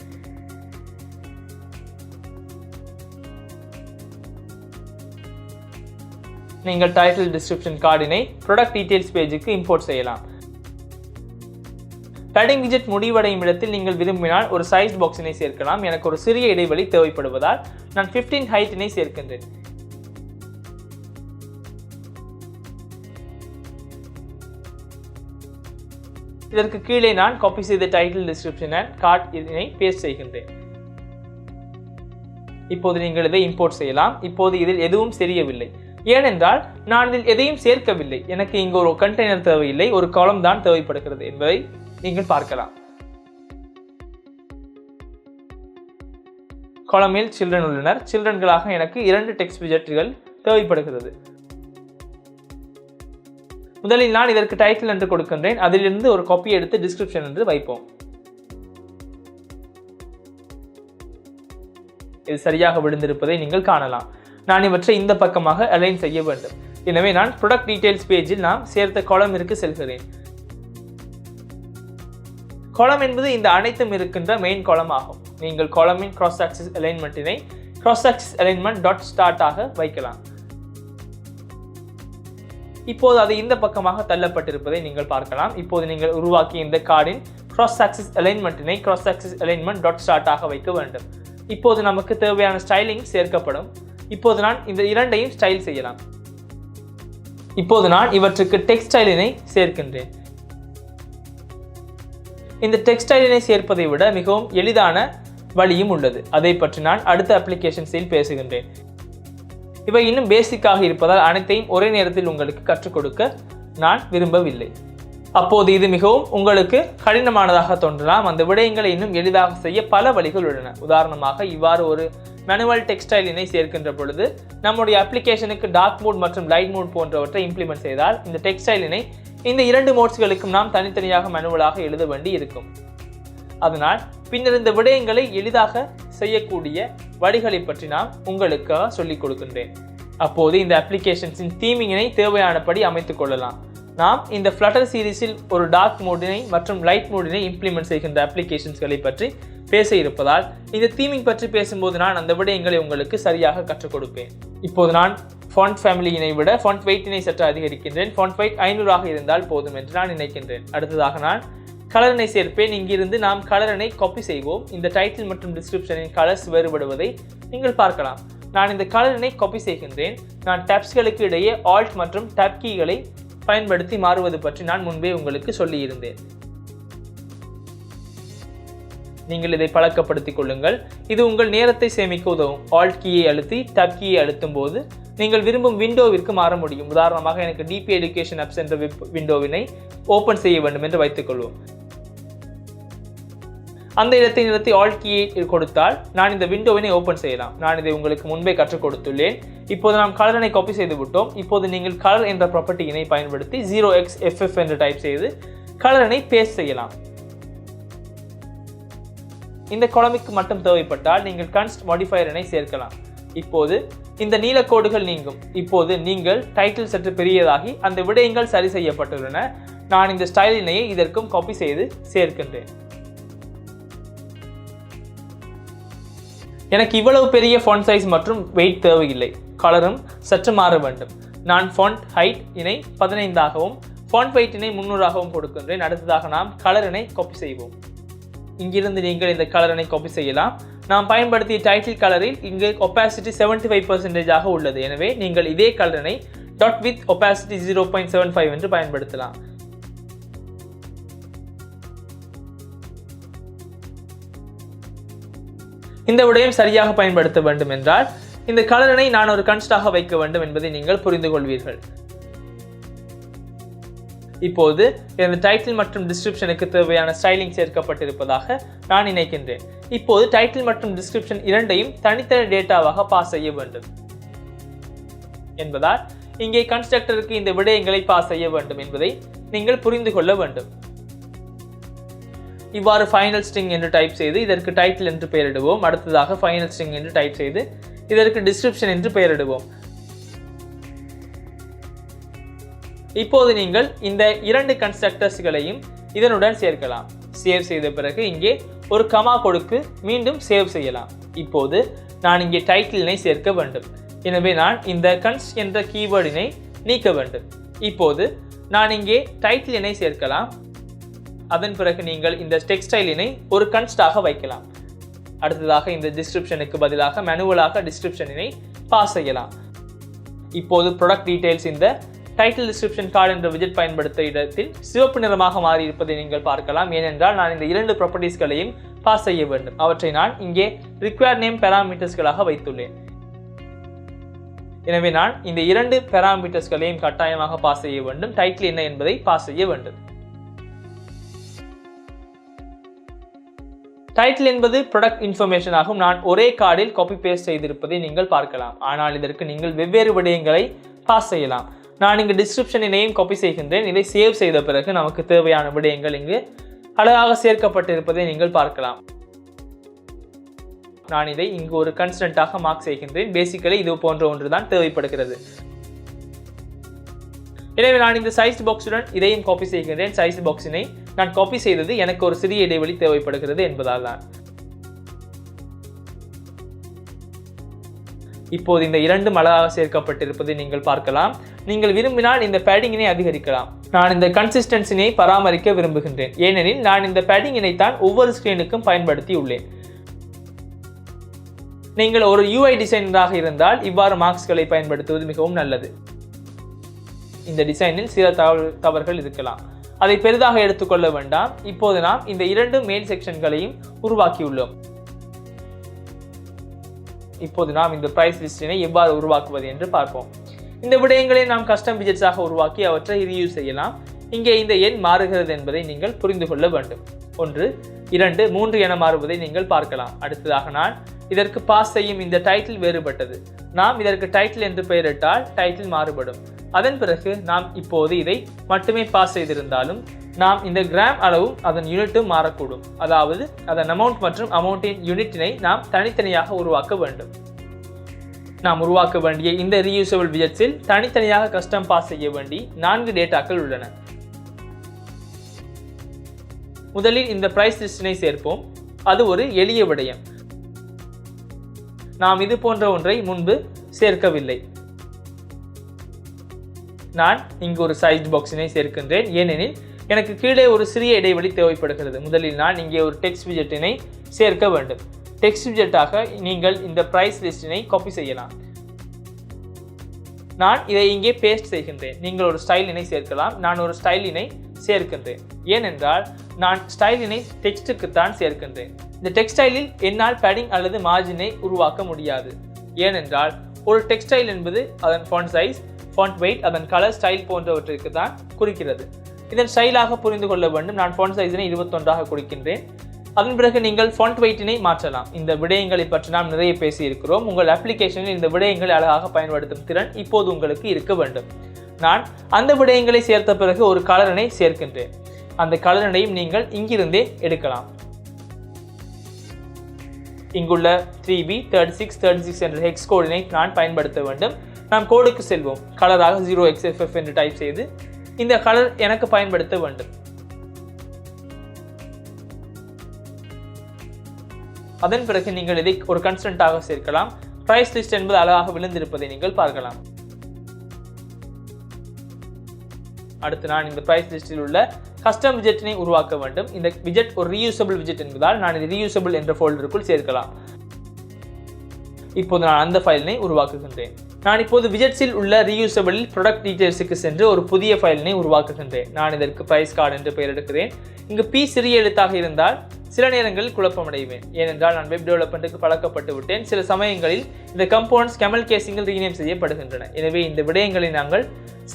நீங்கள் டைட்டில் டிஸ்கிரிப்ஷன் கார்டினை ப்ராடக்ட் டீடைல்ஸ் பேஜுக்கு இம்போர்ட் செய்யலாம். பேடிங் விஜெட் முடிவடையும் இடத்தில் நீங்கள் விரும்பினால் ஒரு சைஸ் பாக்ஸினை சேர்க்கலாம். எனக்கு ஒரு சிறிய இடைவெளி தேவைப்படுவதால் நான் 15 ஹைட்டினை சேர்க்கின்றேன். இதற்கு கீழே நான் காப்பி செய்த டைட்டில் டிஸ்கிரிப்ஷன் அண்ட் கார்ட் இதனை பேஸ்ட் செய்கின்றேன். இப்போது நீங்கள் இதை இம்போர்ட் செய்யலாம். இப்போது இதில் எதுவும் தெரியவில்லை. ஏனென்றால் நான் இதில் எதையும் சேர்க்கவில்லை. எனக்கு இங்கு ஒரு கண்டெய்னர் தேவையில்லை, ஒரு காலம் தான் தேவைப்படுகிறது என்பதை நீங்கள் பார்க்கலாம். காலமில் சில்ட்ரன் உள்ளனர். சில்ட்ரன்களாக எனக்கு 2 டெக்ஸ்ட் விஜெட்டுகள் தேவைப்படுகிறது. முதலில் நான் இதற்கு டைட்டில் என்று கொடுக்கின்றேன். அதிலிருந்து ஒரு காப்பி எடுத்து டிஸ்கிரிப்ஷன் என்று வைப்போம். இது சரியாக விழுந்திருப்பதை நீங்கள் காணலாம். நான் இவற்றை இந்த பக்கமாக அலைன் செய்ய வேண்டும். எனவே நான் ப்ராடக்ட் டீடைல்ஸ் பேஜில் நாம் சேர்த்த காலமிற்கு செல்கிறேன். காலம் என்பது இந்த அனைத்தும் இருக்கின்ற மெயின் காலம் ஆகும். நீங்கள் காலமின் கிராஸ் ஆக்சிஸ் அலைன்மெண்ட்டினை cross axis alignment dot start ஆக வைக்கலாம். இப்போது அது இந்த பக்கமாக தள்ளப்பட்டிருப்பதை நீங்கள் பார்க்கலாம். இப்போது நீங்கள் உருவாக்கிய இந்த கார்டின் கிராஸ் ஆக்சிஸ் அலைன்மெண்ட்டினை cross axis alignment dot start ஆக வைக்க வேண்டும். இப்போது நமக்கு தேவையான ஸ்டைலிங் சேர்க்கப்படும். இப்போது நான் இந்த இரண்டையும் ஸ்டைல் செய்யலாம். இப்போது நான் இவற்றுக்கு டெக்ஸ்ட் ஸ்டைலினை சேர்க்கின்றேன். இந்த டெக்ஸ்ட் ஸ்டைலினை சேர்ப்பதை விட மிகவும் எளிதான வழியும் உள்ளது. அதை பற்றி நான் அடுத்த அப்ளிகேஷன்ஸில் பேசுகின்றேன். இவை இன்னும் பேசிக்காக இருப்பதால் அனைத்தையும் ஒரே நேரத்தில் உங்களுக்கு கற்றுக் கொடுக்க நான் விரும்பவில்லை. அப்போது இது மிகவும் உங்களுக்கு கடினமானதாக தோன்றலாம். அந்த விடயங்களை இன்னும் எளிதாக செய்ய பல வழிகள் உள்ளன. உதாரணமாக இவ்வாறு ஒரு மேனுவல் டெக்ஸ்டைலினை சேர்க்கின்ற பொழுது நம்முடைய அப்ளிகேஷனுக்கு டார்க் மோட் மற்றும் லைட் மோட் போன்றவற்றை இம்ப்ளிமெண்ட் செய்தால் இந்த டெக்ஸ்டைலினை இந்த 2 மோட்ஸ்களுக்கும் நாம் தனித்தனியாக மேனுவலாக எழுத வேண்டி இருக்கும். அதனால் பின்னர் இந்த விடயங்களை எளிதாக செய்யக்கூடிய வழிகளை பற்றி நான் உங்களுக்காக சொல்லிக் கொடுக்கின்றேன். அப்போது இந்த அப்ளிகேஷன்ஸின் தீமிங்கினை தேவையானபடி அமைத்துக் கொள்ளலாம். நாம் இந்த Flutter சீரீஸில் ஒரு டார்க் மோடினை மற்றும் லைட் மோடினை இம்ப்ளிமெண்ட் செய்கின்ற அப்ளிகேஷன்ஸ்களை பற்றி பேச இருப்பதால் இந்த தீமிங் பற்றி பேசும்போது நான் அந்த விடயங்களை உங்களுக்கு சரியாக கற்றுக் கொடுப்பேன். இப்போது நான் ஃபாண்ட் ஃபேமிலியினை விட ஃபாண்ட் வெயிட்டினை சற்று அதிகரிக்கின்றேன். ஃபாண்ட் வெயிட் 500 இருந்தால் போதும் என்று நான் நினைக்கின்றேன். அடுத்ததாக நான் கலரினை சேர்ப்பேன். இங்கிருந்து நாம் கலரினை காப்பி செய்வோம். இந்த டைட்டில் மற்றும் டிஸ்கிரிப்ஷனின் கலர்ஸ் வேறுபடுவதை நீங்கள் பார்க்கலாம். நான் இந்த கலரினை காப்பி செய்கின்றேன். நான் டேப்ஸ்களுக்கு இடையே ஆல்ட் மற்றும் டேப் கீகளை பயன்படுத்தி மாறுவது பற்றி நான் முன்பே உங்களுக்கு சொல்லியிருந்தேன். நீங்கள் இதை பழக்கப்படுத்திக் கொள்ளுங்கள். இது உங்கள் நேரத்தை சேமிக்க உதவும். ஆல்ட் கீயை அழுத்தி டேப் கீயை அழுத்தும் போது நீங்கள் விரும்பும் விண்டோவிற்கு மாற முடியும். உதாரணமாக எனக்கு டிபி எடுகேஷன் ஆப்ஸ் என்ற விண்டோவினை ஓபன் செய்ய வேண்டும் என்று வைத்துக் கொள்வோம். அந்த இடத்தை நிறுத்தி ஆல்ட் கீயை கொடுத்தால் நான் இந்த விண்டோவினை ஓபன் செய்யலாம். நான் இதை உங்களுக்கு முன்பே கற்றுக் கொடுத்துள்ளேன். இப்போது நாம் கலரினை காப்பி செய்து விட்டோம். இப்போது நீங்கள் கலர் என்ற ப்ராப்பர்ட்டியினை பயன்படுத்தி 0xFF என்று டைப் செய்து கலரினை பேஸ்ட் செய்யலாம். இந்த காலமுக்கு மட்டும் தேவைப்பட்டால் நீங்கள் கன்ஸ்ட் மாடிஃபையரினை சேர்க்கலாம். இப்போது இந்த நீலக்கோடுகள் நீங்கும். இப்போது நீங்கள் டைட்டில் சற்று பெரியதாகி அந்த விடயங்கள் சரி செய்யப்பட்டுள்ளன. நான் இந்த ஸ்டைலினையை இதற்கும் காப்பி செய்து சேர்க்கின்றேன். எனக்கு இவ்வளவு பெரிய ஃபாண்ட் சைஸ் மற்றும் வெயிட் தேவையில்லை. கலரும் சற்று மாற வேண்டும். நான் ஃபாண்ட் ஹைட் இனை 15ஆகவும் ஃபாண்ட் வெயிட் இனை 300ஆகவும் கொடுக்கின்றேன். அடுத்ததாக நாம் கலரினை காப்பி செய்வோம். இங்கிருந்து நீங்கள் இந்த கலரினை காப்பி செய்யலாம். நாம் பயன்படுத்திய டைட்டில் கலரில் இங்கு ஒபாசிட்டி 75% உள்ளது. எனவே நீங்கள் இதே கலரினை டாட் வித் ஒபாசிட்டி 0.75 என்று பயன்படுத்தலாம். இந்த விடயம் சரியாக பயன்படுத்த வேண்டும் என்றால் இந்த கலரினை நான் ஒரு கன்ஸ்டாக வைக்க வேண்டும் என்பதை நீங்கள் புரிந்து கொள்வீர்கள். இப்போது இந்த டைட்டில் மற்றும் டிஸ்கிரிப்ஷனுக்கு தேவையான ஸ்டைலிங் சேர்க்கப்பட்டிருப்பதாக நான் நினைக்கின்றேன். இப்போது டைட்டில் மற்றும் டிஸ்கிரிப்ஷன் இரண்டையும் தனித்தனி டேட்டாவாக பாஸ் செய்ய வேண்டும் என்பதால் இங்கே கன்ஸ்ட்ரக்டருக்கு இந்த விடயங்களை பாஸ் செய்ய வேண்டும் என்பதை நீங்கள் புரிந்து கொள்ள வேண்டும். இவ்வாறு ஃபைனல் ஸ்ட்ரிங் என்று டைப் செய்து இதற்கு டைட்டில் என்று பெயரிடுவோம். அடுத்ததாக ஃபைனல் ஸ்ட்ரிங் என்று டைப் செய்து இதற்கு டிஸ்கிரிப்ஷன் என்று பெயரிடுவோம். இப்போது நீங்கள் இந்த 2 கன்ஸ்ட்ரக்டர்ஸ்களையும் இதனுடன் சேர்க்கலாம். சேவ் செய்த பிறகு இங்கே ஒரு கமா கொடுத்து மீண்டும் சேவ் செய்யலாம். இப்போது நான் இங்கே டைட்டிலினை சேர்க்க வேண்டும். எனவே நான் இந்த கன்ஸ்ட் என்ற கீவேர்டினை நீக்க வேண்டும். இப்போது நான் இங்கே டைட்டிலினை சேர்க்கலாம். அதன் பிறகு நீங்கள் இந்த டெக்ஸ்டைலினை ஒரு கன்ஸ்டாக வைக்கலாம். அடுத்ததாக இந்த டிஸ்கிரிப்ஷனுக்கு பதிலாக மேனுவலாக டிஸ்கிரிப்ஷனினை பாஸ் செய்யலாம். இப்போது ப்ராடக்ட் டீடைல்ஸ் இந்த டைட்டில் டிஸ்கிரிப்ஷன் கார்டு என்ற விஜெட் பயன்படுத்த இடத்தில் சிவப்பு நிறமாக மாறி இருப்பதை நீங்கள் பார்க்கலாம். ஏனென்றால் நான் இந்த 2 ப்ராப்பர்ட்டிஸ்களையும் பாஸ் செய்ய வேண்டும். அவற்றை நான் இங்கே ரிக்வயர்ட் நேம் பாராமீட்டர்ஸ்களாக வைத்துள்ளேன். எனவே நான் இந்த 2 பாராமீட்டர்ஸ்களையும் கட்டாயமாக பாஸ் செய்ய வேண்டும். டைட்டில் என்ன என்பதை பாஸ் செய்ய வேண்டும். டைட்டில் என்பது ப்ராடக்ட் இன்ஃபர்மேஷன் ஆகும். நான் ஒரே கார்டில் காப்பி பேஸ்ட் செய்திருப்பதை நீங்கள் பார்க்கலாம். ஆனால் இதற்கு நீங்கள் வெவ்வேறு விடயங்களை பாஸ் செய்யலாம். நான் இங்கு டிஸ்கிரிப்ஷனினையும் காப்பி செய்கின்றேன். இதை சேவ் செய்த பிறகு நமக்கு தேவையான விடயங்கள் இங்கு அழகாக சேர்க்கப்பட்டிருப்பதை நீங்கள் பார்க்கலாம். நான் இதை இங்கு ஒரு கன்ஸ்டன்ட்டாக மார்க் செய்கின்றேன். பேசிக்கலி இது போன்ற ஒன்றுதான் தேவைப்படுகிறது. எனவே நான் இந்த சைஸ் பாக்ஸுடன் இதையும் காப்பி செய்கின்றேன். சைஸ் பாக்ஸினை நான் காப்பி செய்தது எனக்கு ஒரு சிறிய இடைவெளி தேவைப்படுகிறது என்பதால் தான். இப்போது இந்த இரண்டும் அழகாக சேர்க்கப்பட்டிருப்பதை நீங்கள் பார்க்கலாம். நீங்கள் விரும்பினால் இந்த பேடிங்கினை அதிகரிக்கலாம். நான் இந்த கன்சிஸ்டன்சினை பராமரிக்க விரும்புகின்றேன். ஏனெனில் நான் இந்த பேடிங்கினை தான் ஒவ்வொரு ஸ்கிரீனுக்கும் பயன்படுத்தி உள்ளேன். நீங்கள் ஒரு UI டிசைனராக இருந்தால் இவ்வாறு மார்க்ஸ்களை பயன்படுத்துவது மிகவும் நல்லது. இந்த டிசைனில் சில தவறுகள் இருக்கலாம். அதை பெரிதாக எடுத்துக்கொள்ள வேண்டாம். இப்போது நாம் இந்த இரண்டு மெயில் செக்ஷன்களையும் உருவாக்கியுள்ளோம். இப்போது நாம் இந்த பிரைஸ் லிஸ்டினை எவ்வாறு உருவாக்குவது என்று பார்ப்போம். இந்த விடயங்களை நாம் கஸ்டம் விஜெட்ஸாக உருவாக்கி அவற்றை ரீயூஸ் செய்யலாம். இங்கே இந்த எண் மாறுகிறது என்பதை நீங்கள் புரிந்து கொள்ள வேண்டும். 1, 2, 3 என மாறுவதை நீங்கள் பார்க்கலாம். அடுத்ததாக நான் இதற்கு பாஸ் செய்யும் இந்த டைட்டில் வேறுபட்டது. நாம் இதற்கு டைட்டில் என்று பெயரிட்டால் டைட்டில் மாறுபடும். அதன் பிறகு நாம் இப்போது இதை மட்டுமே பாஸ் செய்திருந்தாலும் நாம் இந்த கிராம் அளவும் அதன் யூனிட்டும் மாறக்கூடும். அதாவது அதன் அமௌண்ட் மற்றும் அமௌண்டின் யூனிட்டினை நாம் தனித்தனியாக உருவாக்க வேண்டும். நாம் உருவாக்க வேண்டிய இந்த ரீயூசபிள் விஜெட்ஸில் தனித்தனியாக கஸ்டம் பாஸ் செய்ய வேண்டி 4 டேட்டாக்கள் உள்ளன. முதலில் இந்த பிரைஸ் லிஸ்டினை சேர்ப்போம். அது ஒரு எளிய விடயம். நாம் இது போன்ற ஒன்றை முன்பு சேர்க்கவில்லை. நான் இங்கு ஒரு சைஸ் பாக்ஸினை சேர்க்கின்றேன். ஏனெனில் எனக்கு கீழே ஒரு சிறிய இடைவெளி தேவைப்படுகிறது. முதலில் நான் இங்கே ஒரு டெக்ஸ்ட் விஜெட்டினை சேர்க்க வேண்டும். டெக்ஸ்ட் விஜெட்டாக நீங்கள் இந்த பிரைஸ் லிஸ்டினை காப்பி செய்யலாம். நான் இதை இங்கே பேஸ்ட் செய்கின்றேன். நீங்கள் ஒரு ஸ்டைலினை சேர்க்கலாம். நான் ஒரு ஸ்டைலினை சேர்க்கின்றேன். ஏனென்றால் நான் ஸ்டைலினை டெக்ஸ்டுக்குத்தான் சேர்க்கின்றேன். இந்த டெக்ஸ்டைலில் என்னால் பேடிங் அல்லது மார்ஜினை உருவாக்க முடியாது. ஏனென்றால் ஒரு டெக்ஸ்டைல் என்பது அதன் ஃபாண்ட் சைஸ், ஃபாண்ட் வெயிட், அதன் கலர், ஸ்டைல் போன்றவற்றிற்கு தான் குறிக்கிறது. இதன் ஸ்டைலாக புரிந்து கொள்ள வேண்டும். நான் ஃபாண்ட் சைஸினை 21 கொடுக்கின்றேன். அதன் பிறகு நீங்கள் ஃபாண்ட் வெயிட்டினை மாற்றலாம். இந்த விடயங்களை பற்றி நாம் நிறைய பேசி இருக்கிறோம். உங்கள் அப்ளிகேஷனில் இந்த விடயங்களை அழகாக பயன்படுத்தும் திறன் இப்போது உங்களுக்கு இருக்க வேண்டும். நான் அந்த விடயங்களை சேர்த்த பிறகு ஒரு கலரினை சேர்க்கின்றேன். அந்த கலரினையும் நீங்கள் இங்கிருந்தே எடுக்கலாம். இங்குள்ள 3B3636 என்ற ஹெக்ஸ் கோடினை நான் பயன்படுத்த வேண்டும். நாம் கோடுக்கு செல்வோம். கலராக 0xFF என்று டைப் செய்து இந்த கலர் எனக்கு பயன்படுத்த வேண்டும். அதன் பிறகு நீங்கள் இதை ஒரு கன்ஸ்டன்ட்டாக சேர்க்கலாம். பிரைஸ் லிஸ்ட் என்பது அழகாக விழுந்திருப்பதை நீங்கள் பார்க்கலாம். அடுத்து நான் இந்த பிரைஸ் லிஸ்டில் உள்ள கஸ்டம் விஜெட்டினை உருவாக்க வேண்டும். இந்த விஜெட் ஒரு ரீயூசபிள் விஜெட் என்பதால் நான் இது ரீயூசபிள் என்ற ஃபோல்டருக்குள் சேர்க்கலாம். இப்போது நான் அந்த ஃபைலினை உருவாக்குகின்றேன். நான் இப்போது விஜெட்ஸில் உள்ள ரீயூசபிளில் ப்ராடக்ட் டீடைல்ஸுக்கு சென்று ஒரு புதிய ஃபைலினை உருவாக்குகின்றேன். நான் இதற்கு பிரைஸ் கார்டு என்று பெயர் எடுக்கிறேன். இங்கு P சிறிய எழுத்தாக இருந்தால் சில நேரங்களில் குழப்பமடைவேன். ஏனென்றால் நான் வெப் டெவலப்மெண்ட்டுக்கு பழக்கப்பட்டு விட்டேன். சில சமயங்களில் இந்த கம்போனன்ட்ஸ் கேமல் கேசிங்கில் ரீநேம் செய்யப்படுகின்றன. எனவே இந்த விடயங்களை நாங்கள்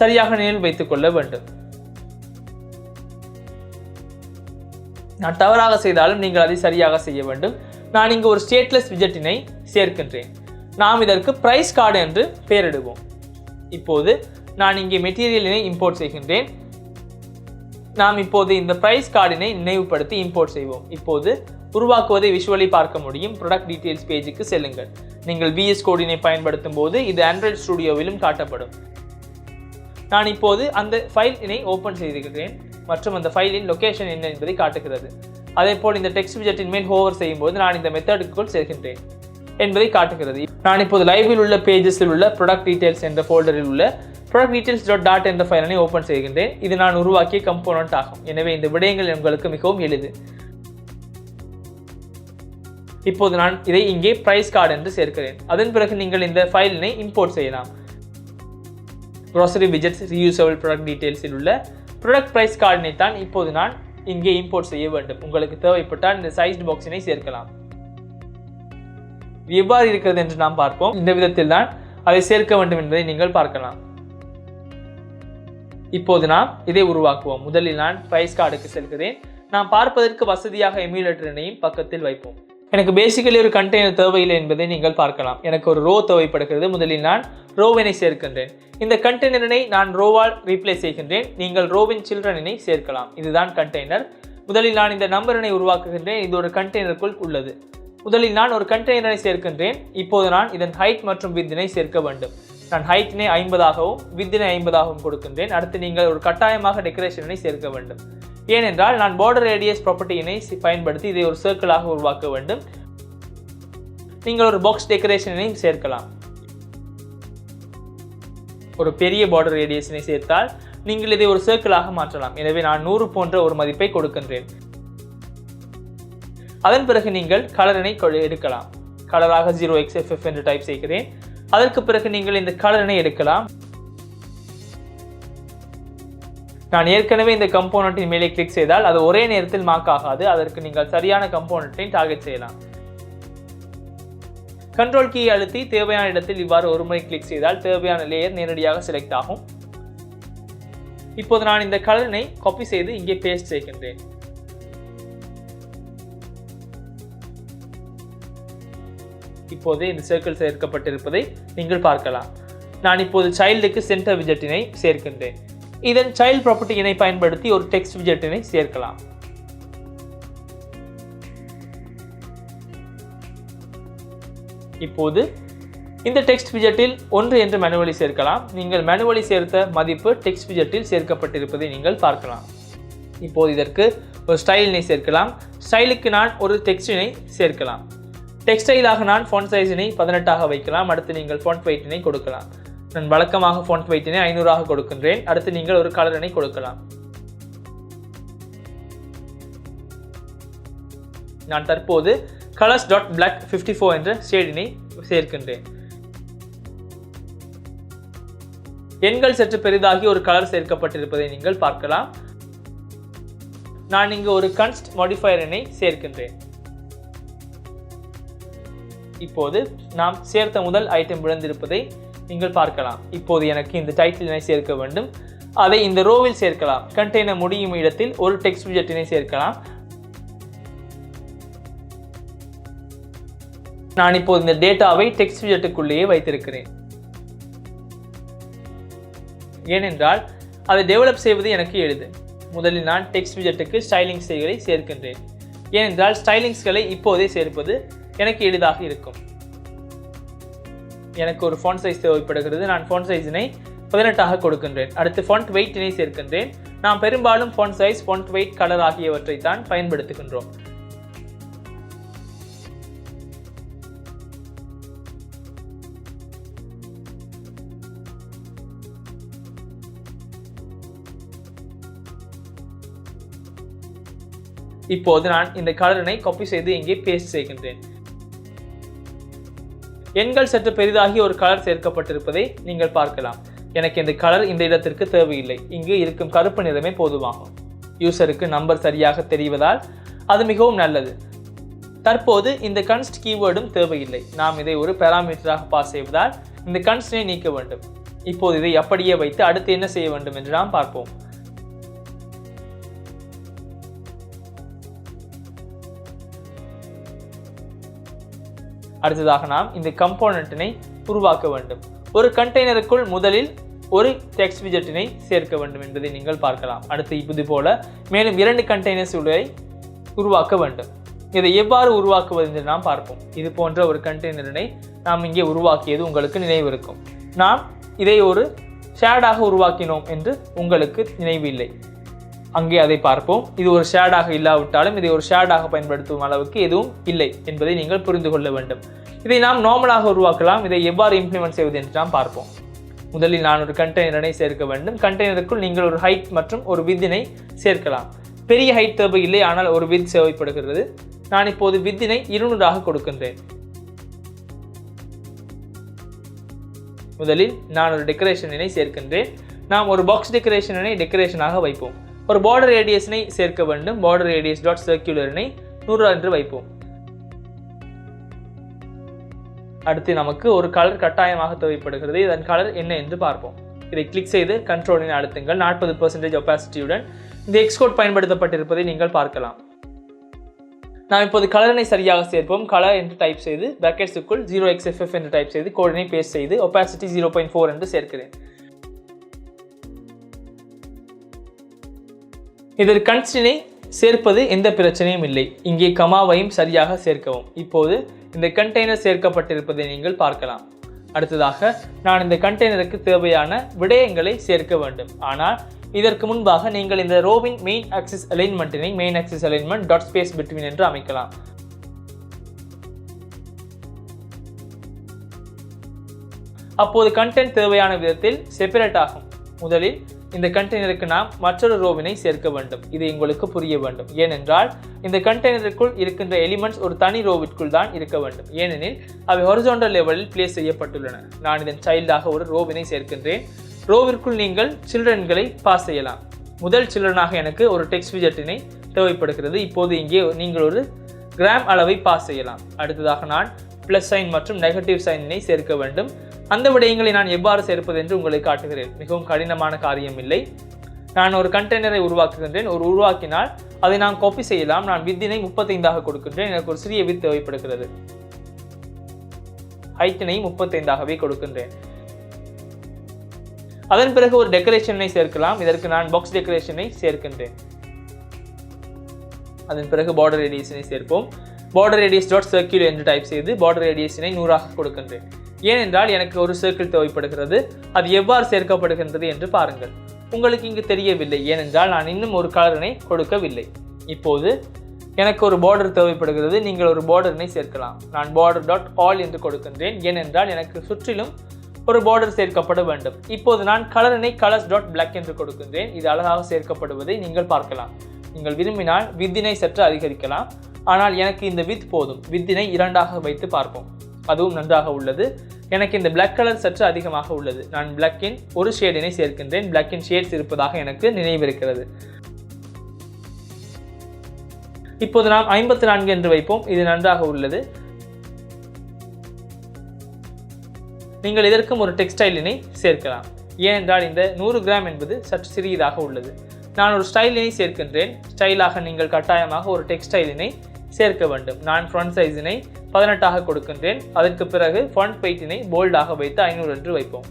சரியாக நினைவில் வைத்துக் கொள்ள வேண்டும். நான் தவறாக செய்தாலும் நீங்கள் அதை சரியாக செய்ய வேண்டும். நான் இங்கு ஒரு ஸ்டேட்லெஸ் விஜெட்டினை சேர்க்கின்றேன். நாம் இதற்கு பிரைஸ் கார்டு என்று பெயரிடுவோம். இப்போது நான் இங்கே மெட்டீரியலினை இம்போர்ட் செய்கின்றேன். நாம் இப்போது இந்த பிரைஸ் கார்டினை நினைவுபடுத்தி இம்போர்ட் செய்வோம். இப்போது உருவாக்குவதை விஷுவலி பார்க்க முடியும். ப்ராடக்ட் டீடைல்ஸ் பேஜுக்கு செல்லுங்கள். நீங்கள் VS கோடினை பயன்படுத்தும் போது இது ஆண்ட்ராய்டு ஸ்டுடியோவிலும் காட்டப்படும். நான் இப்போது அந்த ஃபைலினை ஓப்பன் செய்திருக்கிறேன் மற்றும் அந்த ஃபைலின் லொகேஷன் என்ன என்பதை காட்டுகிறது. அதேபோல் இந்த டெக்ஸ்ட் விஜெட்டின் மேல் ஹோவர் செய்யும் போது நான் இந்த மெத்தடுக்குள் சேர்க்கின்றேன் என்பதை காட்டுகிறது. நான் இப்போது லைவில் உள்ள பேஜஸில் உள்ள ப்ராடக்ட் டீடைல்ஸ் என்ற ஃபோல்டரில் உள்ள ப்ராடக்ட் டீடைல்ஸ்.டாட் என்ற ஃபைலினை ஓப்பன் செய்கின்றேன். இது நான் உருவாக்கிய கம்போனன்ட் ஆகும். எனவே இந்த விடயங்கள் உங்களுக்கு மிகவும் எளிது. இப்போது நான் இதை இங்கே பிரைஸ் கார்டு என்று சேர்க்கிறேன். அதன் பிறகு நீங்கள் இந்த ஃபைலினை இம்போர்ட் செய்யலாம். grocery widgets reusable product detailஸில் உள்ள ப்ராடக்ட் பிரைஸ் கார்டினை தான் இப்போது நான் இங்கே இம்போர்ட் செய்ய வேண்டும். உங்களுக்கு தேவைப்பட்டால் இந்த சைஸ்டு பாக்ஸினை சேர்க்கலாம். எவ்வாறு இருக்கிறது என்று நாம் பார்ப்போம். இந்த விதத்தில் தான் அதை சேர்க்க வேண்டும் என்பதை நீங்கள் பார்க்கலாம். இப்போது நாம் இதை உருவாக்குவோம். முதலில் நான் பிரைஸ் கார்டுக்கு செல்கிறேன். நாம் பார்ப்பதற்கு வசதியாக எமுலேட்டரினையும் பக்கத்தில் வைப்போம். எனக்கு பேசிக்கலி ஒரு கண்டெய்னர் தேவையில்லை என்பதை நீங்கள் பார்க்கலாம். எனக்கு ஒரு ரோ தேவைப்படுகிறது. முதலில் நான் ரோவினை சேர்க்கின்றேன். இந்த கண்டெய்னரினை நான் ரோவால் ரீப்ளேஸ் செய்கின்றேன். நீங்கள் ரோவின் சில்ட்ரனினை சேர்க்கலாம். இதுதான் கண்டெய்னர். முதலில் நான் இந்த நம்பரினை உருவாக்குகின்றேன். இது ஒரு கண்டெய்னருக்குள் உள்ளது. முதலில் நான் ஒரு கண்டெய்னரை சேர்க்கின்றேன். இப்போது நான் இதன் ஹைட் மற்றும் வித்தினை சேர்க்க வேண்டும். நான் ஹைட்டினை 50ஆகவும் வித்தினை 50ஆகவும் கொடுக்கின்றேன். அடுத்து நீங்கள் ஒரு கட்டாயமாக டெக்கரேஷனை சேர்க்க வேண்டும். ஏனென்றால் நான் border radius ப்ராப்பர்ட்டியினை பயன்படுத்தி இதை ஒரு சர்க்கிளாக உருவாக்க வேண்டும். நீங்கள் ஒரு பாக்ஸ் டெக்கரேஷனை சேர்க்கலாம். ஒரு பெரிய border radiusனை சேர்த்தால் நீங்கள் இதை ஒரு சர்க்கிளாக மாற்றலாம். எனவே நான் 100 போன்ற ஒரு மதிப்பை கொடுக்கின்றேன். அதன் பிறகு நீங்கள் கலரினை எடுக்கலாம். கலராக 0xFF என்று டைப் செய்கிறேன். அதற்கு பிறகு நீங்கள் இந்த கலரினை எடுக்கலாம். நான் ஏற்கனவே இந்த கம்போனன்ட்டின் மேலே கிளிக் செய்தால் அது ஒரே நேரத்தில் மார்க் ஆகாது. அதற்கு நீங்கள் சரியான கம்போனன்ட்டை டார்கெட் செய்யலாம். கண்ட்ரோல் கீயை அழுத்தி தேவையான இடத்தில் இவ்வாறு ஒரு முறை கிளிக் செய்தால் தேவையான லேயர் நேரடியாக செலக்ட் ஆகும். இப்போது நான் இந்த கலரினை காப்பி செய்து இங்கே பேஸ்ட் செய்கின்றேன். இப்போது இந்த சர்க்கிள் சேர்க்கப்பட்டிருப்பதை நீங்கள் பார்க்கலாம். நான் இப்போது சைல்டுக்கு சென்டர் விஜெட்டினை சேர்க்கின்றேன். இதன் சைல்ட் ப்ராப்பர்ட்டியினை பயன்படுத்தி ஒரு டெக்ஸ்ட் விஜெட்டினை சேர்க்கலாம். இப்போது இந்த டெக்ஸ்ட் விஜெட்டில் 1 என்று மேனுவலி சேர்க்கலாம். நீங்கள் மேனுவலி சேர்த்த மதிப்பு டெக்ஸ்ட் விஜெட்டில் சேர்க்கப்பட்டிருப்பதை நீங்கள் பார்க்கலாம். இப்போது இதற்கு ஒரு ஸ்டைலினை சேர்க்கலாம். ஸ்டைலுக்கு நான் ஒரு டெக்ஸ்டினை சேர்க்கலாம். டெக்ஸ்ட் ஸ்டைலாக நான் ஃபாண்ட் சைஸினை 18ஆக வைக்கலாம். அடுத்து நீங்கள் ஃபாண்ட் வெயிட்டினை கொடுக்கலாம். நான் வழக்கமாக ஃபாண்ட் வெயிட்டினை 500ஆக கொடுக்கின்றேன். அடுத்து நீங்கள் ஒரு கலரினை கொடுக்கலாம். நான் தற்போது colors.black54 என்ற ஷேடினை சேர்க்கின்றேன். எண்கள் சற்று பெரிதாகி ஒரு கலர் சேர்க்கப்பட்டிருப்பதை நீங்கள் பார்க்கலாம். நான் இங்கு ஒரு கன்ஸ்ட் மாடிஃபையரினை சேர்க்கின்றேன். இப்போது நாம் சேர்த்த முதல் ஐட்டம் விழுந்திருப்பதை நீங்கள் பார்க்கலாம். இப்போது எனக்கு இந்த டைட்டிலினை சேர்க்க வேண்டும். அதை இந்த ரோவில் சேர்க்கலாம். கண்டெய்னர் முடியும் இடத்தில் ஒரு டெக்ஸ்ட் விஜெட்டினை சேர்க்கலாம். நான் இப்போது இந்த டேட்டாவை டெக்ஸ்ட் விஜெட்டுக்குள்ளேயே வைத்திருக்கிறேன். ஏனென்றால் அதை டெவலப் செய்வது எனக்கு எளிது. முதலில் நான் டெக்ஸ்ட் விஜெட்டுக்கு ஸ்டைலிங்ஸ்களை சேர்க்கின்றேன். ஏனென்றால் ஸ்டைலிங்ஸ்களை இப்போதே சேர்ப்பது எனக்கு எளிதாக இருக்கும். எனக்கு ஒரு ஃபாண்ட் சைஸ் தேவைப்படுகிறது. நான் ஃபாண்ட் சைஸினை 18ஆக கொடுக்கின்றேன். அடுத்து ஃபாண்ட் வெயிட்டினை சேர்க்கின்றேன். நாம் பெரும்பாலும் font size, font weight, colour ஆகியவற்றை தான் பயன்படுத்துகின்றோம். இப்போது நான் இந்த கலரினை காப்பி செய்து இங்கே பேஸ்ட் செய்கின்றேன். எண்கள் சற்று பெரிதாகி ஒரு கலர் சேர்க்கப்பட்டிருப்பதை நீங்கள் பார்க்கலாம். எனக்கு இந்த கலர் இந்த இடத்திற்கு தேவையில்லை. இங்கு இருக்கும் கருப்பு நிறமே போதுமாகும். யூசருக்கு நம்பர் சரியாக தெரிவதால் அது மிகவும் நல்லது. தற்போது இந்த கன்ஸ்ட் கீவேர்டும் தேவையில்லை. நாம் இதை ஒரு பாராமீட்டராக பாஸ் செய்வதால் இந்த கன்ஸ்டை நீக்க வேண்டும். இப்போது இதை அப்படியே வைத்து அடுத்து என்ன செய்ய வேண்டும் என்று நாம் பார்ப்போம். அடுத்ததாக நாம் இந்த கம்போனன்ட்டினை உருவாக்க வேண்டும். ஒரு கண்டெய்னருக்குள் முதலில் ஒரு டெக்ஸ்ட் விஜெட்டினை சேர்க்க வேண்டும் என்பதை நீங்கள் பார்க்கலாம். அடுத்து இது போல மேலும் 2 கண்டெய்னர்ஸ்களை உருவாக்க வேண்டும். இதை எவ்வாறு உருவாக்குவது என்று நாம் பார்ப்போம். இது போன்ற ஒரு கண்டெய்னரினை நாம் இங்கே உருவாக்கியது உங்களுக்கு நினைவிருக்கும். நாம் இதை ஒரு ஷேடாக உருவாக்கினோம் என்று உங்களுக்கு நினைவில்லை. அங்கே அதை பார்ப்போம். இது ஒரு ஷேடாக இல்லாவிட்டாலும் இதை ஒரு ஷேடாக பயன்படுத்தும் அளவுக்கு எதுவும் இல்லை என்பதை நீங்கள் புரிந்து கொள்ள வேண்டும். இதை நாம் நார்மலாக உருவாக்கலாம். இதை எவ்வாறு இம்ப்ளிமெண்ட் செய்வது என்று நாம் பார்ப்போம். முதலில் நான் ஒரு கண்டெய்னரை சேர்க்க வேண்டும். கண்டெய்னருக்குள் நீங்கள் ஒரு ஹைட் மற்றும் ஒரு வித்தினை சேர்க்கலாம். பெரிய ஹைட் தேவை இல்லை, ஆனால் ஒரு வித் தேவைப்படுகிறது. நான் இப்போது வித்தினை 200ஆக கொடுக்கின்றேன். முதலில் நான் ஒரு டெக்கரேஷனை சேர்க்கின்றேன். நாம் ஒரு பாக்ஸ் டெக்கரேஷனை டெக்கரேஷனாக வைப்போம். ஒரு border radiusனை சேர்க்க வேண்டும். border radius டாட் சர்க்குலரினை 100 என்று வைப்போம். அடுத்து நமக்கு ஒரு கலர் கட்டாயமாக தேவைப்படுகிறது. இதன் கலர் என்ன என்று பார்ப்போம். இதை கிளிக் செய்து கண்ட்ரோலினை அழுத்துங்கள். 40% ஒபாசிட்டியுடன் இந்த எக்ஸ்கோட் பயன்படுத்தப்பட்டிருப்பதை நீங்கள் பார்க்கலாம். நாம் இப்போது கலரினை சரியாக சேர்ப்போம். கலர் என்று டைப் செய்து பிராக்கெட்ஸுக்குள் 0xff என்று டைப் செய்து கோடினை பேஸ்ட் செய்து ஒபாசிட்டி 0.4 என்று சேர்க்கிறேன். இதில் கன்ஸ்டினை சேர்ப்பது எந்த பிரச்சனையும் இல்லை. இங்கே கமாவையும் சரியாக சேர்க்கவும். இப்போது இந்த கண்டெய்னர் சேர்க்கப்பட்டிருப்பதை நீங்கள் பார்க்கலாம். அடுத்ததாக நான் இந்த கண்டெய்னருக்கு தேவையான விடயங்களை சேர்க்க வேண்டும். ஆனால் இதற்கு முன்பாக நீங்கள் இந்த ரோவின் மெயின் ஆக்சிஸ் அலைன்மெண்ட்டினை main axis alignment dot space between என்று அமைக்கலாம். அப்போது கண்டென்ட் தேவையான விதத்தில் செப்பரேட் ஆகும். முதலில் இந்த கண்டெய்னருக்கு நாம் மற்றொரு ரோவினை சேர்க்க வேண்டும். இது உங்களுக்கு புரிய வேண்டும். ஏனென்றால் இந்த கண்டெய்னருக்குள் இருக்கின்ற எலிமெண்ட்ஸ் ஒரு தனி ரோவிற்குள் தான் இருக்க வேண்டும். ஏனெனில் அவை ஹொரிசாண்டல் லெவலில் பிளேஸ் செய்யப்பட்டுள்ளன. நான் இதன் சைல்டாக ஒரு ரோவினை சேர்க்கின்றேன். ரோவிற்குள் நீங்கள் சில்ட்ரன்களை பாஸ் செய்யலாம். முதல் சில்ட்ரனாக எனக்கு ஒரு டெக்ஸ்ட் விஜெட்டினை தேவைப்படுகிறது. இப்போது இங்கே நீங்கள் ஒரு கிராம் அளவை பாஸ் செய்யலாம். அடுத்ததாக நான் பிளஸ் சைன் மற்றும் நெகட்டிவ் சைனினை சேர்க்க வேண்டும். அந்த விடயங்களை நான் எவ்வாறு சேர்ப்பது என்று உங்களை காட்டுகிறேன். மிகவும் கடினமான காரியம் இல்லை. நான் ஒரு கண்டெய்னரை உருவாக்குகின்றேன். உருவாக்கினால் அதை நான் காப்பி செய்யலாம். நான் வித்தினை 35ஆக கொடுக்கின்றேன். எனக்கு ஒரு சிறிய வித் தேவைப்படுகிறது. ஹைட்டினை 35ஆகவே கொடுக்கின்றேன். அதன் பிறகு ஒரு டெக்கரேஷனை சேர்க்கலாம். இதற்கு நான் பாக்ஸ் டெக்கரேஷனை சேர்க்கின்றேன். அதன் பிறகு பார்டர் ரேடியஸனை சேர்ப்போம். பார்டர் ரேடியஸ் டாட் சர்க்கிள் என்று டைப் செய்து பார்டர் ரேடியஸனை 100ஆக கொடுக்கின்றேன். ஏனென்றால் எனக்கு ஒரு சர்க்கிள் தேவைப்படுகிறது. அது எவ்வாறு சேர்க்கப்படுகின்றது என்று பாருங்கள். உங்களுக்கு இங்கு தெரியவில்லை. ஏனென்றால் நான் இன்னும் ஒரு கலரினை கொடுக்கவில்லை. இப்போது எனக்கு ஒரு பார்டர் தேவைப்படுகிறது. நீங்கள் ஒரு பார்டரினை சேர்க்கலாம். நான் பார்டர் டாட் ஆல் என்று கொடுக்கின்றேன். ஏனென்றால் எனக்கு சுற்றிலும் ஒரு பார்டர் சேர்க்கப்பட வேண்டும். இப்போது நான் கலரினை கலர்ஸ் டாட் பிளாக் என்று கொடுக்கின்றேன். இது அழகாக சேர்க்கப்படுவதை நீங்கள் பார்க்கலாம். நீங்கள் விரும்பினால் வித்தினை சற்று அதிகரிக்கலாம். ஆனால் எனக்கு இந்த வித் போதும். வித்தினை 2ஆக வைத்து பார்ப்போம். அதுவும் நன்றாக உள்ளது. எனக்கு இந்த பிளாக் கலர் சற்று அதிகமாக உள்ளது. நான் பிளாக்கின் ஒரு ஷேடினை சேர்க்கின்றேன். பிளாக்கின் ஷேட்ஸ் இருப்பதாக எனக்கு நினைவிருக்கிறது. இப்போது நாம் 54 என்று வைப்போம். இது நன்றாக உள்ளது. நீங்கள் இதற்கும் ஒரு டெக்ஸ்டைலினை சேர்க்கலாம். ஏனென்றால் இந்த 100 கிராம் என்பது சற்று சிறியதாக உள்ளது. நான் ஒரு ஸ்டைலினை சேர்க்கின்றேன். ஸ்டைலாக நீங்கள் கட்டாயமாக ஒரு டெக்ஸ்டைலினை சேர்க்க வேண்டும். நான் ஃப்ரண்ட் சைஸினை 18ஆக கொடுக்கின்றேன். அதற்கு பிறகு ஃபாண்ட் வெயிட்டினை போல்டாக வைத்து 500 என்று வைப்போம்.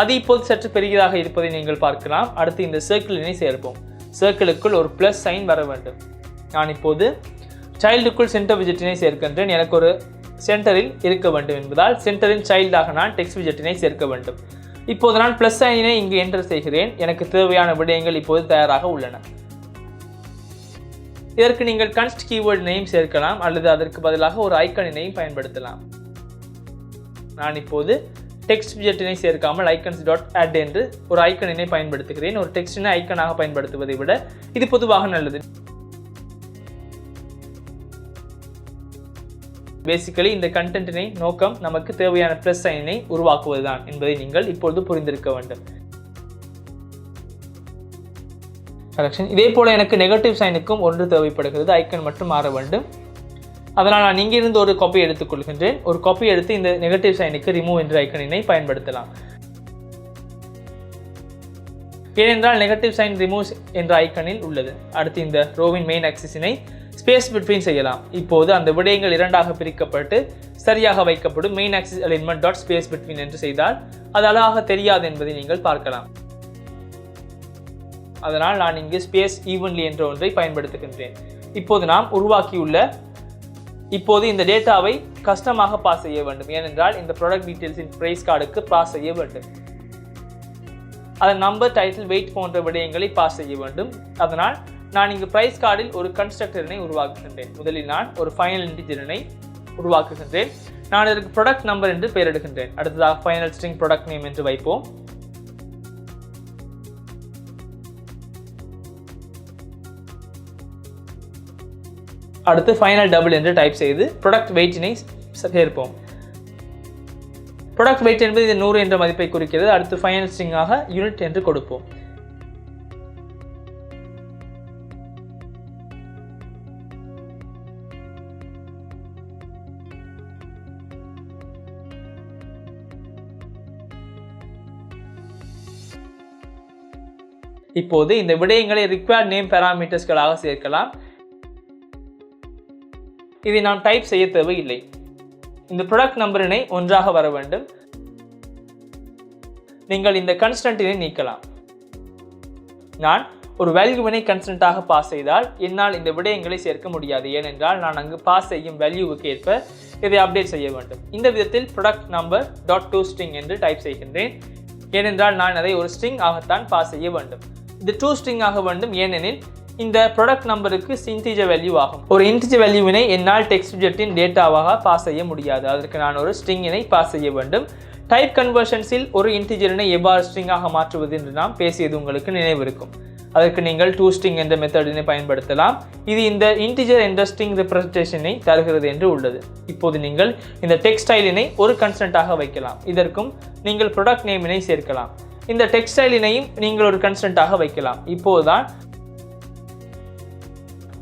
அது இப்போது சற்று பெரியதாக இருப்பதை நீங்கள் பார்க்கலாம். அடுத்து இந்த சர்க்கிளினை சேர்ப்போம். சர்க்கிளுக்குள் ஒரு பிளஸ் சைன் வர வேண்டும். நான் இப்போது சைல்டுக்குள் சென்டர் விஜெட்டினை சேர்க்கின்றேன். எனக்கு ஒரு சென்டரில் இருக்க வேண்டும் என்பதால் சென்டரின் சைல்டாக நான் டெக்ஸ்ட் விஜெட்டினை சேர்க்க வேண்டும். இப்போது நான் பிளஸ் சைனினை இங்கு என்டர் செய்கிறேன். எனக்கு தேவையான விடயங்கள் இப்போது தயாராக உள்ளன. இதற்கு நீங்கள் கன்ஸ்ட் கீவேர்டினையும் சேர்க்கலாம் அல்லது அதற்கு பதிலாக ஒரு ஐக்கனினையும் பயன்படுத்தலாம். நான் இப்போது டெக்ஸ்ட் விஜெட்டினை சேர்க்காமல் ஐக்கன்ஸ் டாட் ஆட் என்று ஒரு ஐக்கனினை பயன்படுத்துகிறேன். ஒரு டெக்ஸ்டினை ஐக்கனாக பயன்படுத்துவதை விட இது பொதுவாக நல்லது. பேசிக்கலி இந்த கண்டென்ட்டினை நோக்கம் நமக்கு தேவையான பிளஸ் சைனை உருவாக்குவதுதான் என்பதை நீங்கள் இப்பொழுது புரிந்திருக்க வேண்டும். கரெக்ஷன். இதே போல எனக்கு நெகட்டிவ் சைனுக்கும் ஒன்று தேவைப்படுகிறது. ஐக்கன் மட்டும் மாற வேண்டும். அதனால் நான் இங்கிருந்து ஒரு காப்பி எடுத்துக்கொள்கின்றேன். ஒரு காப்பி எடுத்து இந்த நெகட்டிவ் சைனுக்கு ரிமூவ் என்ற ஐக்கனினை பயன்படுத்தலாம். ஏனென்றால் நெகட்டிவ் சைன் ரிமூவ் என்ற ஐக்கனில் உள்ளது. அடுத்து இந்த ரோவின் மெயின் ஆக்சிஸினை ஸ்பேஸ் பிட்வீன் செய்யலாம். இப்போது அந்த விடயங்கள் 2ஆக பிரிக்கப்பட்டு சரியாக வைக்கப்படும். Main axis alignment dot space between என்று செய்தால் அது அழகாக தெரியாது என்பதை நீங்கள் பார்க்கலாம். அதனால் நான் இங்கு ஸ்பேஸ் ஈவன்லி என்ற ஒன்றை பயன்படுத்துகின்றேன். இப்போது நாம் உருவாக்கியுள்ள இந்த டேட்டாவை கஸ்டமாக பாஸ் செய்ய வேண்டும். ஏனென்றால் இந்த ப்ராடக்ட் டீடைல்ஸின் பிரைஸ் கார்டுக்கு பாஸ் செய்ய வேண்டும். அதன் நம்பர், டைட்டில், வெயிட் போன்ற விடயங்களை பாஸ் செய்ய வேண்டும். அதனால் நான் இங்கு பிரைஸ் கார்டில் ஒரு கன்ஸ்ட்ரக்டரினை உருவாக்குகின்றேன். முதலில் நான் ஒரு ஃபைனல் இன்டிஜரினை உருவாக்குகின்றேன். நான் இதற்கு ப்ராடக்ட் நம்பர் என்று பெயரிடுகின்றேன். அடுத்ததாக ஃபைனல் ஸ்ட்ரிங் ப்ராடக்ட் நேம் என்று வைப்போம். அடுத்து ஃபைனல் டபுள் என்று டைப் செய்து ப்ராடக்ட் வெயிட்டினை சேர்ப்போம். ப்ராடக்ட் வெயிட் என்பது இது 100 என்ற மதிப்பை குறிக்கிறது. அடுத்து ஃபைனல் ஸ்ட்ரிங்காக யூனிட் என்று கொடுப்போம். இப்போது இந்த விடயங்களை required name parametersகளாக சேர்க்கலாம். இதை நாம் டைப் செய்ய தேவையில்லை. இந்த ப்ராடக்ட் நம்பரினை ஒன்றாக வர வேண்டும். நீங்கள் இந்த கன்ஸ்டன்ட்டினை நீக்கலாம். நான் ஒரு வேல்யூவினை கன்ஸ்டன்ட்டாக பாஸ் செய்தால் என்னால் இந்த விடயங்களை சேர்க்க முடியாது. ஏனென்றால் நான் அங்கு பாஸ் செய்யும் வேல்யூவுக்கு ஏற்ப இதை அப்டேட் செய்ய வேண்டும். இந்த விதத்தில் product number dot to string என்று டைப் செய்கின்றேன். ஏனென்றால் நான் அதை ஒரு ஸ்ட்ரிங் ஆகத்தான் பாஸ் செய்ய வேண்டும். இது டு ஸ்ட்ரிங் ஆக வேண்டும். ஏனெனில் இந்த ப்ராடக்ட் நம்பருக்கு இன்டிஜர் வேல்யூ ஆகும். ஒரு இன்டிஜர் வேல்யூவினை என்னால் டெக்ஸ்ட் விஜெட்டின் டேட்டாவாக பாஸ் செய்ய முடியாது. அதற்கு நான் ஒரு ஸ்ட்ரிங்கினை பாஸ் செய்ய வேண்டும். டைப் கன்வர்ஷன்ஸில் ஒரு இன்டிஜரினை எவ்வாறு ஸ்ட்ரிங்காக மாற்றுவது என்று நாம் பேசியது உங்களுக்கு நினைவிருக்கும். அதற்கு நீங்கள் டு ஸ்ட்ரிங் என்ற மெத்தடினை பயன்படுத்தலாம். இது இந்த இன்டிஜர் என்ற ஸ்ட்ரிங் ரெப்ரசன்டேஷனை தருகிறது என்று உள்ளது. இப்போது நீங்கள் இந்த டெக்ஸ்டைலினை ஒரு கன்ஸ்டன்ட்டாக வைக்கலாம். இதற்கும் நீங்கள் ப்ராடக்ட் நேமினை சேர்க்கலாம். இந்த டெக்ஸ்டைலினையும் நீங்கள் ஒரு கன்ஸ்டன்ட்டாக வைக்கலாம். இப்போதுதான்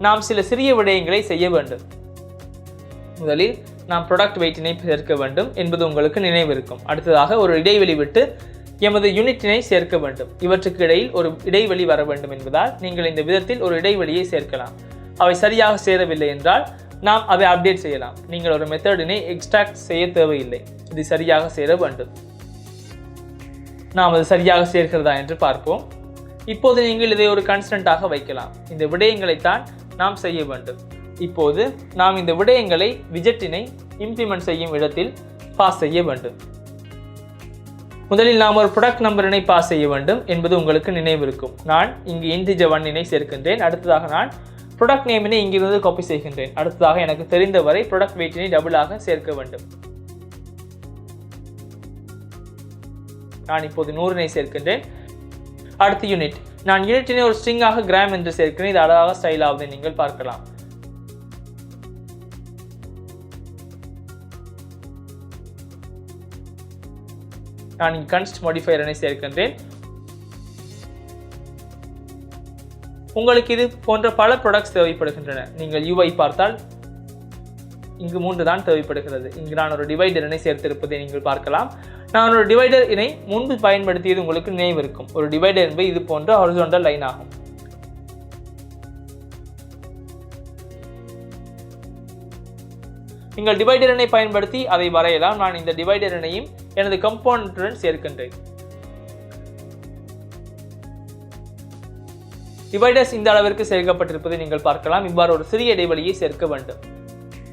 நாம் சில சிறிய விடயங்களை செய்ய வேண்டும். முதலில் நாம் ப்ராடக்ட் வெயிட்டினை சேர்க்க வேண்டும் என்பது உங்களுக்கு நினைவிருக்கும். அடுத்ததாக ஒரு இடைவெளி விட்டு எமது யூனிட்டினை சேர்க்க வேண்டும். இவற்றுக்கு இடையில் ஒரு இடைவெளி வர வேண்டும் என்பதால் நீங்கள் இந்த விதத்தில் ஒரு இடைவெளியை சேர்க்கலாம். அவை சரியாக சேரவில்லை என்றால் நாம் அதை அப்டேட் செய்யலாம். நீங்கள் ஒரு மெத்தடினை எக்ஸ்ட்ராக்ட் செய்ய தேவையில்லை. இது சரியாக சேர வேண்டும். நாம் அது சரியாக சேர்க்கிறதா என்று பார்ப்போம். இப்போது நீங்கள் இதை ஒரு கான்ஸ்டன்ட்டாக வைக்கலாம். இந்த விடயங்களைத்தான் நாம் செய்ய வேண்டும். இப்போது நாம் இந்த விடயங்களை விஜெட்டினை இம்ப்ளிமெண்ட் செய்யும் இடத்தில் பாஸ் செய்ய வேண்டும். முதலில் நாம் ஒரு ப்ராடக்ட் நம்பரினை பாஸ் செய்ய வேண்டும் என்பது உங்களுக்கு நினைவிருக்கும். நான் இங்கு இன்டிஜர் 1 சேர்க்கின்றேன். அடுத்ததாக நான் ப்ராடக்ட் நேமினை இங்கிருந்து காப்பி செய்கின்றேன். அடுத்ததாக எனக்கு தெரிந்தவரை ப்ராடக்ட் வெயிட்டினை டபுளாக சேர்க்க வேண்டும். நான் இப்போது 100 சேர்க்கின்றேன். அடுத்து யூனிட். நான் யூனிட்டினை ஒரு ஸ்ட்ரிங்காக கிராம் என்று சேர்க்கிறேன். இது அழகாக ஸ்டைல் ஆகுது நீங்கள் பார்க்கலாம். நான் இங்கு கன்ஸ்ட் மாடிஃபையரை சேர்க்கின்றேன். உங்களுக்கு இது போன்ற பல ப்ராடக்ட்ஸ் தேவைப்படுகின்றன. நீங்கள் UI பார்த்தால் இங்கு 3 தான் தேவைப்படுகிறது. இங்கு நான் ஒரு டிவைடரினை சேர்த்திருப்பதை நீங்கள் பார்க்கலாம். நான் ஒரு டிவைடர் இனை முன்பு பயன்படுத்தியது உங்களுக்கு நினைவிருக்கும். ஒரு டிவைடர் என்பது இது போன்ற ஹாரிசான்டல் லைன் ஆகும். நீங்கள் டிவைடரினை பயன்படுத்தி அதை வரையலாம். நான் இந்த டிவைடரினையும் எனது கம்போனன்ட்டுடன் சேர்க்கின்றேன். டிவைடர்ஸ் இந்த அளவிற்கு சேர்க்கப்பட்டிருப்பதை நீங்கள் பார்க்கலாம். இவ்வாறு ஒரு சிறிய இடைவெளியை சேர்க்க வேண்டும்.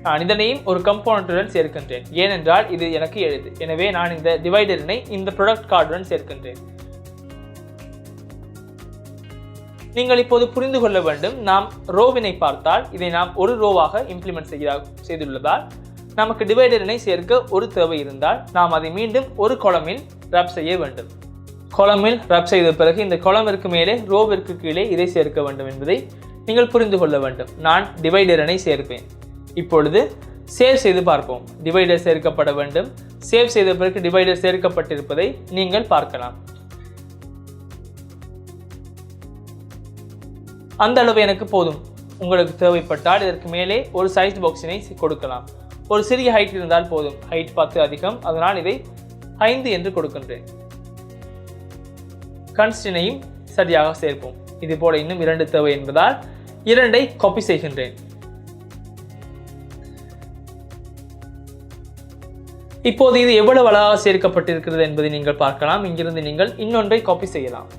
நான் இதனையும் ஒரு கம்போனன்ட்டுடன் சேர்க்கின்றேன். ஏனென்றால் இது எனக்கு எளிது. எனவே நான் இந்த டிவைடரினை இந்த ப்ராடக்ட் கார்டுடன் சேர்க்கின்றேன். நீங்கள் இப்போது புரிந்து கொள்ள வேண்டும். நாம் ரோவினை பார்த்தால் இதை நாம் ஒரு ரோவாக இம்ப்ளிமெண்ட் செய்துள்ளதால் நமக்கு டிவைடரினை சேர்க்க ஒரு தேவை இருந்தால் நாம் அதை மீண்டும் ஒரு காலமில் ரேப் செய்ய வேண்டும். காலமில் ரேப் செய்த பிறகு இந்த காலமிற்கு மேலே ரோவிற்கு கீழே இதை சேர்க்க வேண்டும் என்பதை நீங்கள் புரிந்து கொள்ள வேண்டும். நான் டிவைடரினை சேர்ப்பேன். இப்பொழுது சேவ் செய்து பார்ப்போம். டிவைடர் சேர்க்கப்பட வேண்டும். சேவ் செய்த பிறகு டிவைடர் சேர்க்கப்பட்டிருப்பதை நீங்கள் பார்க்கலாம். அந்த அளவு எனக்கு போதும். உங்களுக்கு தேவைப்பட்டால் இதற்கு மேலே ஒரு சைஸ் பாக்ஸினை கொடுக்கலாம். ஒரு சிறிய ஹைட் இருந்தால் போதும். ஹைட் 10 அதிகம். அதனால் இதை 5 என்று கொடுக்கின்றேன். கன்ஸ்டினையும் சரியாக சேர்ப்போம். இது போல இன்னும் 2 தேவை என்பதால் 2ஐ காப்பி செய்கின்றேன். இப்போது இது எவ்வளவு அழகாக சேர்க்கப்பட்டிருக்கிறது என்பதை நீங்கள் பார்க்கலாம். இங்கிருந்து நீங்கள் இன்னொன்றை காப்பி செய்யலாம்.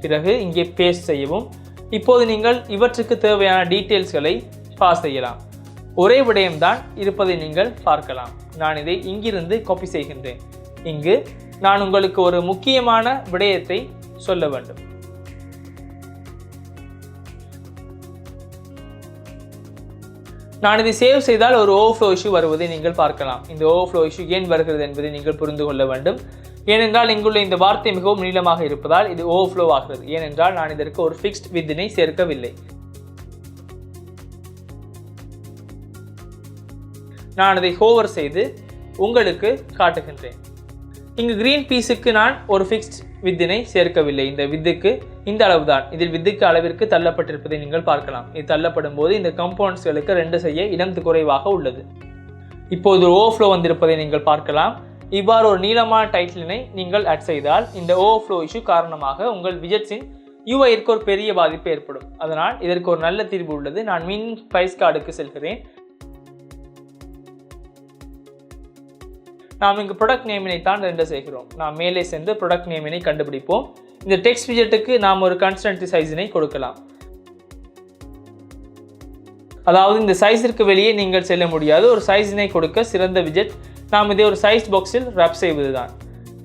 பிறகு இங்கே பேஸ்ட் செய்யவும். இப்போது நீங்கள் இவற்றுக்கு தேவையான டீட்டெயில்ஸ்களை பாஸ் செய்யலாம். ஒரே விடயம்தான் இருப்பதை நீங்கள் பார்க்கலாம். நான் இதை இங்கிருந்து காப்பி செய்கின்றேன். இங்கு நான் உங்களுக்கு ஒரு முக்கியமான விடயத்தை சொல்ல வேண்டும். நான் இதை சேவ் செய்தால் ஒரு ஓவர்ஃப்ளோ இஷ்யூ வருவதை நீங்கள் பார்க்கலாம். இந்த ஓவர்ஃப்ளோ இஷ்யூ ஏன் வருகிறது என்பதை நீங்கள் புரிந்து கொள்ள வேண்டும். ஏனென்றால் இங்குள்ள இந்த வார்த்தை மிகவும் நீளமாக இருப்பதால் இது ஓவர்ஃப்ளோ ஆகிறது. ஏனென்றால் நான் இதற்கு ஒரு ஃபிக்ஸ்ட் வித்தினை சேர்க்கவில்லை. நான் அதை ஹோவர் செய்து உங்களுக்கு காட்டுகின்றேன். இங்கு கிரீன் பீஸுக்கு நான் ஒரு ஃபிக்ஸ்ட் வித்தினை சேர்க்கவில்லை. இந்த வித்துக்கு இந்த அளவுதான். இதில் வித்துக்கு அளவிற்கு தள்ளப்பட்டிருப்பதை நீங்கள் பார்க்கலாம். இது தள்ளப்படும் போது இந்த கம்போனன்ட்ஸ்களுக்கு 2 செய்ய இடம் குறைவாக உள்ளது. இப்போது ஒரு ஓவர்ஃப்ளோ வந்திருப்பதை நீங்கள் பார்க்கலாம். இவ்வாறு ஒரு நீளமான டைட்டிலினை நீங்கள் ஆட் செய்தால் இந்த ஓவர்ஃப்ளோ இஷ்யூ காரணமாக உங்கள் விஜெட்ஸின் யூஐக்கு ஒரு பெரிய பாதிப்பு ஏற்படும். அதனால் இதற்கு ஒரு நல்ல தீர்வு உள்ளது. நான் மீண்டும் பிரைஸ் கார்டுக்கு செல்கிறேன். நாம் இங்கு ப்ராடக்ட் நேமினை தான் ரெண்டர் செய்கிறோம். நாம் மேலே சென்று ப்ராடக்ட் நேமினை கண்டுபிடிப்போம். இந்த டெக்ஸ்ட் விஜெட்டுக்கு நாம் ஒரு கன்ஸ்டன்ட் சைஸினை கொடுக்கலாம். அதாவது இந்த சைஸிற்கு வெளியே நீங்கள் செல்ல முடியாது. ஒரு சைஸினை கொடுக்க சிறந்த விஜெட் நாம் இதை ஒரு சைஸ் பாக்ஸில் ரேப் செய்வதுதான்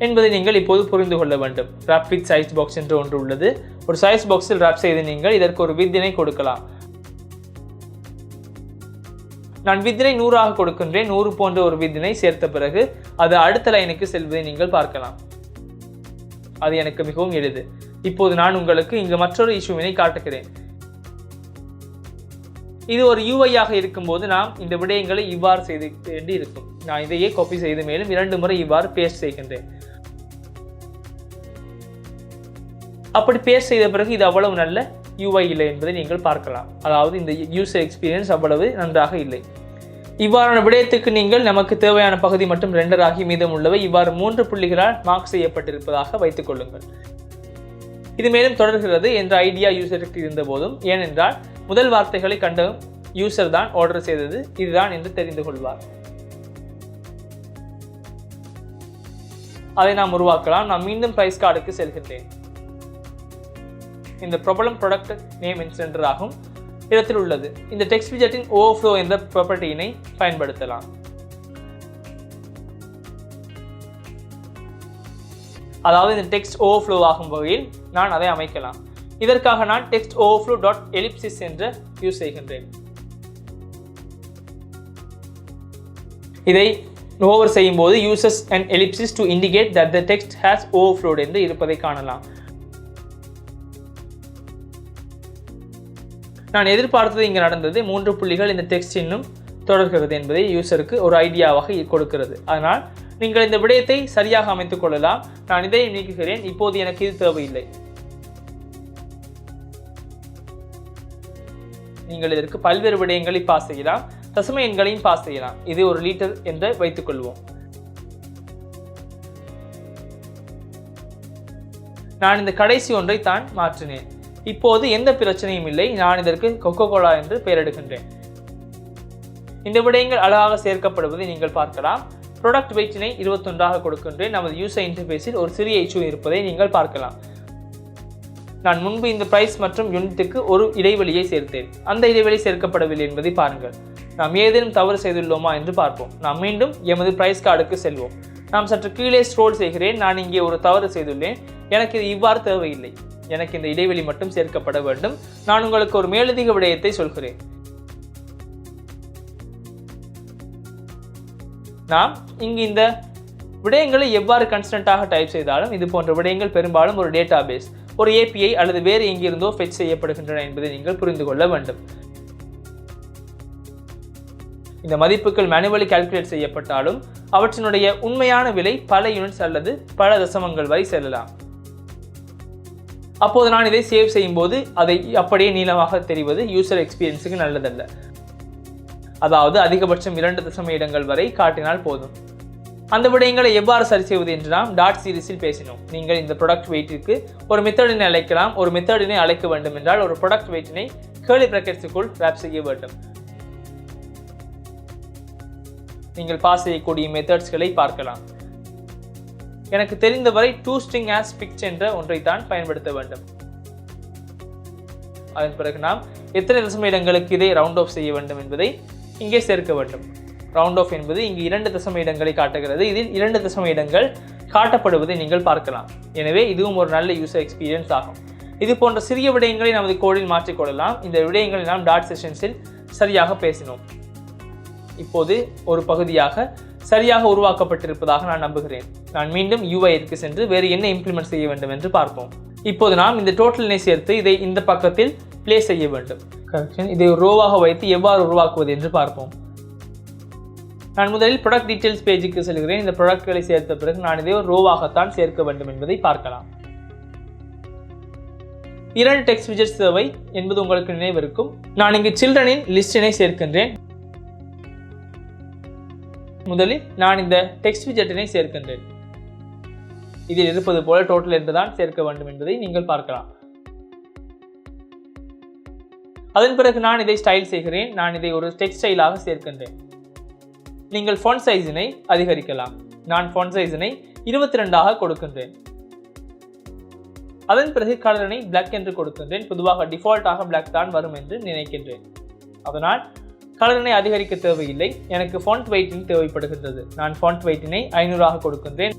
என்பதை நீங்கள் இப்போது புரிந்து கொள்ள வேண்டும். ரேப் வித் சைஸ் பாக்ஸ் என்று ஒன்று உள்ளது. ஒரு சைஸ் பாக்ஸில் ரேப் செய்து நீங்கள் இதற்கு ஒரு வித்தினை கொடுக்கலாம். நான் வித்தினை 100 கொடுக்கின்றேன். 100 போன்ற ஒரு வித்தினை சேர்த்த பிறகு அது அடுத்த லைனுக்கு செல்வதை நீங்கள் பார்க்கலாம். அது எனக்கு மிகவும் எளிது. இப்போது நான் உங்களுக்கு இங்கு மற்றொரு இஷ்யூவினை காட்டுகிறேன். இது ஒரு UI ஆக இருக்கும்போது நாம் இந்த விடயங்களை இவ்வாறு செய்து வேண்டி இருக்கும். நான் இதையே காப்பி செய்து மேலும் 2 முறை இவ்வாறு பேஸ்ட் செய்கின்றேன். அப்படி பேஸ்ட் செய்த பிறகு இது அவ்வளவு நல்ல UI இல்லை என்பதை நீங்கள் பார்க்கலாம். அதாவது இந்த யூசர் எக்ஸ்பீரியன்ஸ் அவ்வளவு நன்றாக இல்லை. இவ்வாறான விடயத்துக்கு நீங்கள் நமக்கு தேவையான பகுதி மட்டும் ரெண்டர் ஆகி மீதம் உள்ளவை இவ்வாறு 3 புள்ளிகளால் மார்க் செய்யப்பட்டிருப்பதாக வைத்துக் கொள்ளுங்கள். இது மேலும் தொடர்கிறது என்ற ஐடியா யூசருக்கு இருந்த போதும், ஏனென்றால் முதல் வார்த்தைகளை கண்ட யூசர் தான் ஆர்டர் செய்தது இதுதான் என்று தெரிந்து கொள்வார். அதை நாம் உருவாக்கலாம். நான் மீண்டும் பிரைஸ் கார்டுக்கு செல்கின்றேன். இந்த ப்ராப்ளம் ப்ராடக்ட் நேம் சென்டர் ஆகும் இடத்தில் உள்ளது. இந்த டெக்ஸ்ட் விஜெட்டின் ஓவர்ஃப்ளோ என்ற ப்ராப்பர்ட்டியினை பயன்படுத்தலாம். அதாவது இந்த டெக்ஸ்ட் ஓவர்ஃப்ளோ ஆகும் வகையில் நான் அதை அமைக்கலாம். இதற்காக நான் டெக்ஸ்ட் ஓவர்ஃப்ளோ டாட் எலிப்சிஸ் என்ற யூஸ் செய்கின்றேன். இதை ஓவர் செய்யும் போது uses and ellipsis to indicate that the text has overflowed என்று இருப்பதை காணலாம். நான் எதிர்பார்த்தது இங்கு நடந்தது. 3 புள்ளிகள் இந்த டெக்ஸ்ட் இன்னும் தொடர்கிறது என்பதை யூசருக்கு ஒரு ஐடியாவாக கொடுக்கிறது. அதனால் நீங்கள் இந்த விடயத்தை சரியாக அமைத்துக் கொள்ளலாம். நான் இதை நீக்குகிறேன். இப்போது எனக்கு இது தேவையில்லை. நீங்கள் இதற்கு பல்வேறு விடயங்களை பாஸ் செய்யலாம். தசம எண்களையும் பாஸ் செய்யலாம். இது ஒரு லீட்டர் என்று வைத்துக் கொள்வோம். நான் இந்த கடைசி ஒன்றை தான் மாற்றினேன். இப்போது எந்த பிரச்சனையும் இல்லை. நான் இதற்கு கொக்கோ கோலா என்று பெயரிடுகின்றேன். இந்த விடயங்கள் அழகாக சேர்க்கப்படுவதை நீங்கள் பார்க்கலாம். ப்ராடக்ட் வெயிட்டினை 21 கொடுக்கின்றேன். நமது யூசர் இன்டர்ஃபேஸில் ஒரு சிறிய இஷ்யூ இருப்பதை நீங்கள் பார்க்கலாம். நான் முன்பு இந்த பிரைஸ் மற்றும் யூனிட்டுக்கு ஒரு இடைவெளியை சேர்த்தேன். அந்த இடைவெளி சேர்க்கப்படவில்லை என்பதை பாருங்கள். நாம் ஏதேனும் தவறு செய்துள்ளோமா என்று பார்ப்போம். நாம் மீண்டும் எமது பிரைஸ் கார்டுக்கு செல்வோம். நாம் சற்று கீழே ஸ்க்ரோல் செய்கிறேன். நான் இங்கே ஒரு தவறு செய்துள்ளேன். எனக்கு இது இவ்வாறு தேவையில்லை. எனக்கு இந்த இடைவெளி மட்டும் சேர்க்கப்பட வேண்டும். நான் உங்களுக்கு ஒரு மேலதிக விடயத்தை சொல்கிறேன். நாம் இங்கு இந்த விடயங்களை எவ்வாறு கன்ஸ்டன்ட்டாக டைப் செய்தாலும் இது போன்ற விடயங்கள் பெரும்பாலும் ஒரு டேட்டாபேஸ், ஒரு API அல்லது வேறு எங்கிருந்தோ ஃபெச் செய்யப்படுகின்றன என்பதை நீங்கள் புரிந்து கொள்ள வேண்டும். இந்த மதிப்புகள் மேனுவலி கால்குலேட் செய்யப்பட்டாலும் அவற்றினுடைய உண்மையான விலை பல யூனிட்ஸ் அல்லது பல தசமங்கள் வரை செல்லலாம். அப்போது நான் இதை சேவ் செய்யும் போது அதை அப்படியே நீளமாக தெரிவது யூசர் எக்ஸ்பீரியன்ஸுக்கு நல்லதல்ல. அதாவது அதிகபட்சம் 2 தசம இடங்கள் வரை காட்டினால் போதும். அந்த விடயங்களை எவ்வாறு சரி செய்வது என்று நாம் டாட் சீரிஸில் பேசினோம். நீங்கள் இந்த ப்ராடக்ட் வெயிட்டிற்கு ஒரு மெத்தடினை அழைக்கலாம். ஒரு மெத்தடினை அழைக்க வேண்டும் என்றால் ஒரு ப்ராடக்ட் வெயிட்டினை கேர்லி பிராக்கெட்ஸுக்குள் ரேப் செய்ய வேண்டும். நீங்கள் பாஸ் செய்யக்கூடிய மெத்தட்ஸ்களை பார்க்கலாம். எனக்கு தெரிந்தவரை toString as pict என்ற ஒன்றை தான் பயன்படுத்த வேண்டும். அதன் பிறகு நாம் எத்தனை தசம இடங்களுக்கு இதை ரவுண்ட் ஆஃப் செய்ய வேண்டும் என்பதை இங்கே சேர்க்க வேண்டும். ரவுண்ட் ஆஃப் என்பது இங்கு 2 தசம இடங்களை காட்டுகிறது. இதில் 2 தசம இடங்கள் காட்டப்படுவதை நீங்கள் பார்க்கலாம். எனவே இதுவும் ஒரு நல்ல யூசர் எக்ஸ்பீரியன்ஸ் ஆகும். இது போன்ற சிறிய விடயங்களை நமது கோடில் மாற்றிக்கொள்ளலாம். இந்த விடயங்களை நாம் டாட் செஷன்ஸில் சரியாக பேசினோம். இப்போது ஒரு பகுதியாக சரியாக உருவாக்கப்பட்டிருப்பதாக நான் நம்புகிறேன். நான் மீண்டும் UIற்கு சென்று வேறு என்ன இம்ப்ளிமெண்ட் செய்ய வேண்டும் என்று பார்ப்போம். இப்போது நாம் இந்த டோட்டலினை சேர்த்து இதை இந்த பக்கத்தில் பிளே செய்ய வேண்டும். இதை ஒரு ரோவாக வைத்து எவ்வாறு உருவாக்குவது என்று பார்ப்போம். நான் முதலில் ப்ராடக்ட் டீடைல்ஸ் பேஜுக்கு செல்கிறேன். இந்த ப்ராடக்ட்களை சேர்த்த பிறகு நான் இதை ஒரு ரோவாகத்தான் சேர்க்க வேண்டும் என்பதை பார்க்கலாம். 2 டெக்ஸ்ட் விஜெட்ஸ் தேவை என்பது உங்களுக்கு நினைவிருக்கும். நான் இங்கு சில்ட்ரனின் லிஸ்டினை சேர்க்கின்றேன். முதலில் நான் இந்த டெக்ஸ்ட் விஜெட்டினை சேர்க்கின்றேன். இதில் இருப்பது போல டோட்டல் என்றுதான் சேர்க்க வேண்டும் என்பதை நீங்கள் பார்க்கலாம். அதன் பிறகு நான் இதை ஸ்டைல் செய்கிறேன். நான் இதை ஒரு டெக்ஸ்ட் ஸ்டைலாக சேர்க்கின்றேன். நீங்கள் ஃபாண்ட் சைஸினை அதிகரிக்கலாம். நான் ஃபாண்ட் சைஸினை 22 கொடுக்கின்றேன். அதன் பிறகு கலரினை பிளாக் என்று கொடுக்கின்றேன். பொதுவாக டிஃபால்ட்டாக பிளாக் தான் வரும் என்று நினைக்கின்றேன். அதனால் கலரினை அதிகரிக்க தேவையில்லை. எனக்கு ஃபாண்ட் வெயிட்டின் தேவைப்படுகின்றது. நான் ஃபாண்ட் வெயிட்டினை 500 கொடுக்கின்றேன்.